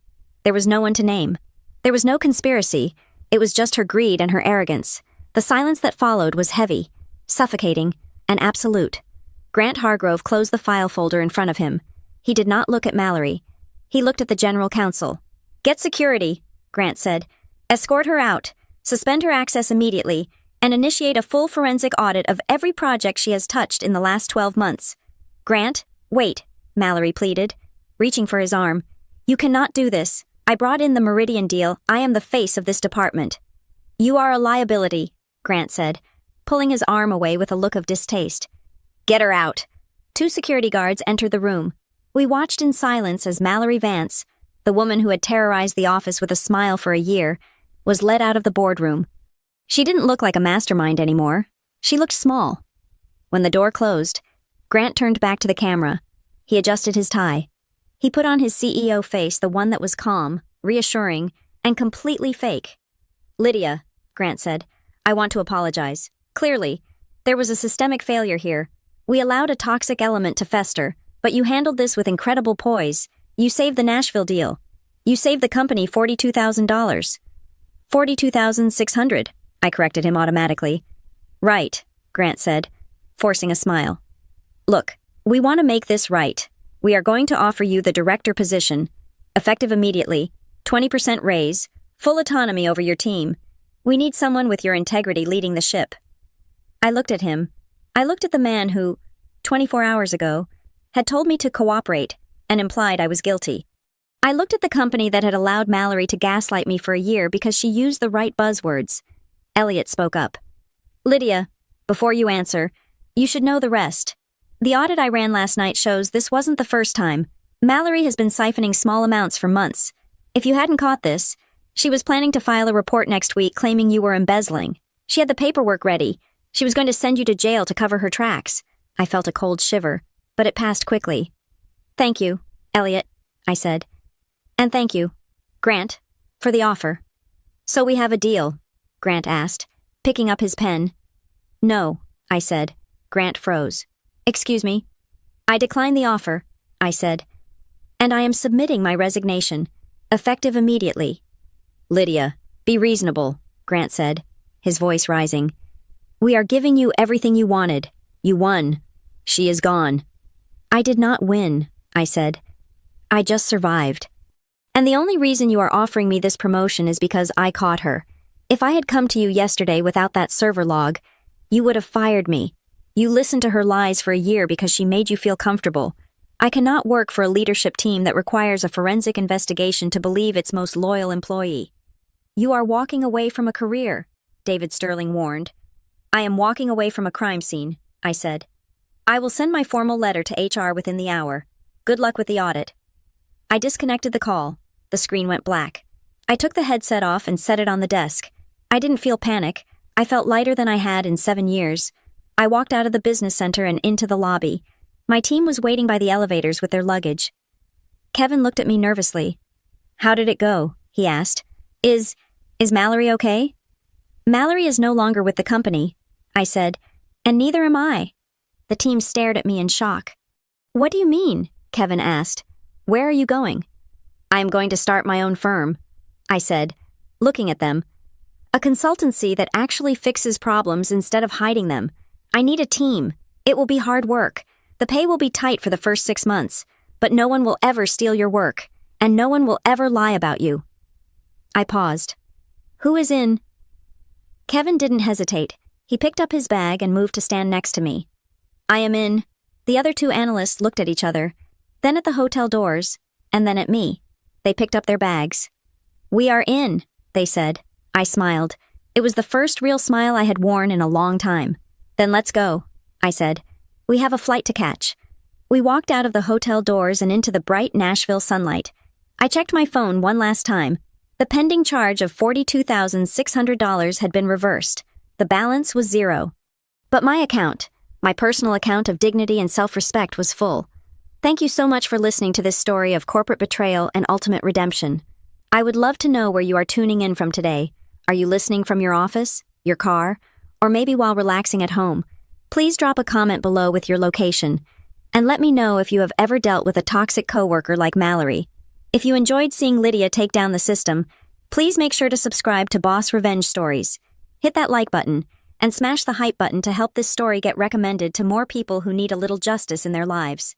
There was no one to name. There was no conspiracy. It was just her greed and her arrogance. The silence that followed was heavy, suffocating, and absolute. Grant Hargrove closed the file folder in front of him. He did not look at Mallory. He looked at the general counsel. Get security, Grant said. Escort her out, suspend her access immediately, and initiate a full forensic audit of every project she has touched in the last 12 months. Grant, wait, Mallory pleaded, reaching for his arm. You cannot do this. I brought in the Meridian deal. I am the face of this department. You are a liability, Grant said, pulling his arm away with a look of distaste. Get her out. 2 security guards entered the room. We watched in silence as Mallory Vance, the woman who had terrorized the office with a smile for a year, was led out of the boardroom. She didn't look like a mastermind anymore. She looked small. When the door closed, Grant turned back to the camera. He adjusted his tie. He put on his CEO face, the one that was calm, reassuring, and completely fake. Lydia, Grant said, I want to apologize. Clearly, there was a systemic failure here. We allowed a toxic element to fester, but you handled this with incredible poise. You saved the Nashville deal. You saved the company $42,000. $42,600, I corrected him automatically. Right, Grant said, forcing a smile. Look, we want to make this right. We are going to offer you the director position, effective immediately, 20% raise, full autonomy over your team. We need someone with your integrity leading the ship. I looked at him. I looked at the man who, 24 hours ago, had told me to cooperate and implied I was guilty. I looked at the company that had allowed Mallory to gaslight me for a year because she used the right buzzwords. Elliot spoke up. Lydia, before you answer, you should know the rest. The audit I ran last night shows this wasn't the first time. Mallory has been siphoning small amounts for months. If you hadn't caught this, she was planning to file a report next week claiming you were embezzling. She had the paperwork ready. She was going to send you to jail to cover her tracks. I felt a cold shiver, but it passed quickly. Thank you, Elliot, I said. And thank you, Grant, for the offer. So we have a deal, Grant asked, picking up his pen. No, I said. Grant froze. Excuse me. I decline the offer, I said. And I am submitting my resignation, effective immediately. Lydia, be reasonable, Grant said, his voice rising. We are giving you everything you wanted. You won. She is gone. I did not win, I said. I just survived. And the only reason you are offering me this promotion is because I caught her. If I had come to you yesterday without that server log, you would have fired me. You listened to her lies for a year because she made you feel comfortable. I cannot work for a leadership team that requires a forensic investigation to believe its most loyal employee. You are walking away from a career, David Sterling warned. I am walking away from a crime scene, I said. I will send my formal letter to HR within the hour. Good luck with the audit. I disconnected the call. The screen went black. I took the headset off and set it on the desk. I didn't feel panic. I felt lighter than I had in 7 years. I walked out of the business center and into the lobby. My team was waiting by the elevators with their luggage. Kevin looked at me nervously. How did it go? He asked. Is Mallory okay? Mallory is no longer with the company, I said, and neither am I. The team stared at me in shock. What do you mean? Kevin asked. Where are you going? I am going to start my own firm, I said, looking at them. A consultancy that actually fixes problems instead of hiding them. I need a team. It will be hard work. The pay will be tight for the first 6 months, but no one will ever steal your work, and no one will ever lie about you. I paused. Who is in? Kevin didn't hesitate. He picked up his bag and moved to stand next to me. I am in. The other 2 analysts looked at each other, then at the hotel doors, and then at me. They picked up their bags. We are in, they said. I smiled. It was the first real smile I had worn in a long time. Then let's go, I said. We have a flight to catch. We walked out of the hotel doors and into the bright Nashville sunlight. I checked my phone one last time. The pending charge of $42,600 had been reversed. The balance was 0. But my account, my personal account of dignity and self-respect, was full. Thank you so much for listening to this story of corporate betrayal and ultimate redemption. I would love to know where you are tuning in from today. Are you listening from your office, your car, or maybe while relaxing at home? Please drop a comment below with your location, and let me know if you have ever dealt with a toxic coworker like Mallory. If you enjoyed seeing Lydia take down the system, please make sure to subscribe to Boss Revenge Stories. Hit that like button, and smash the hype button to help this story get recommended to more people who need a little justice in their lives.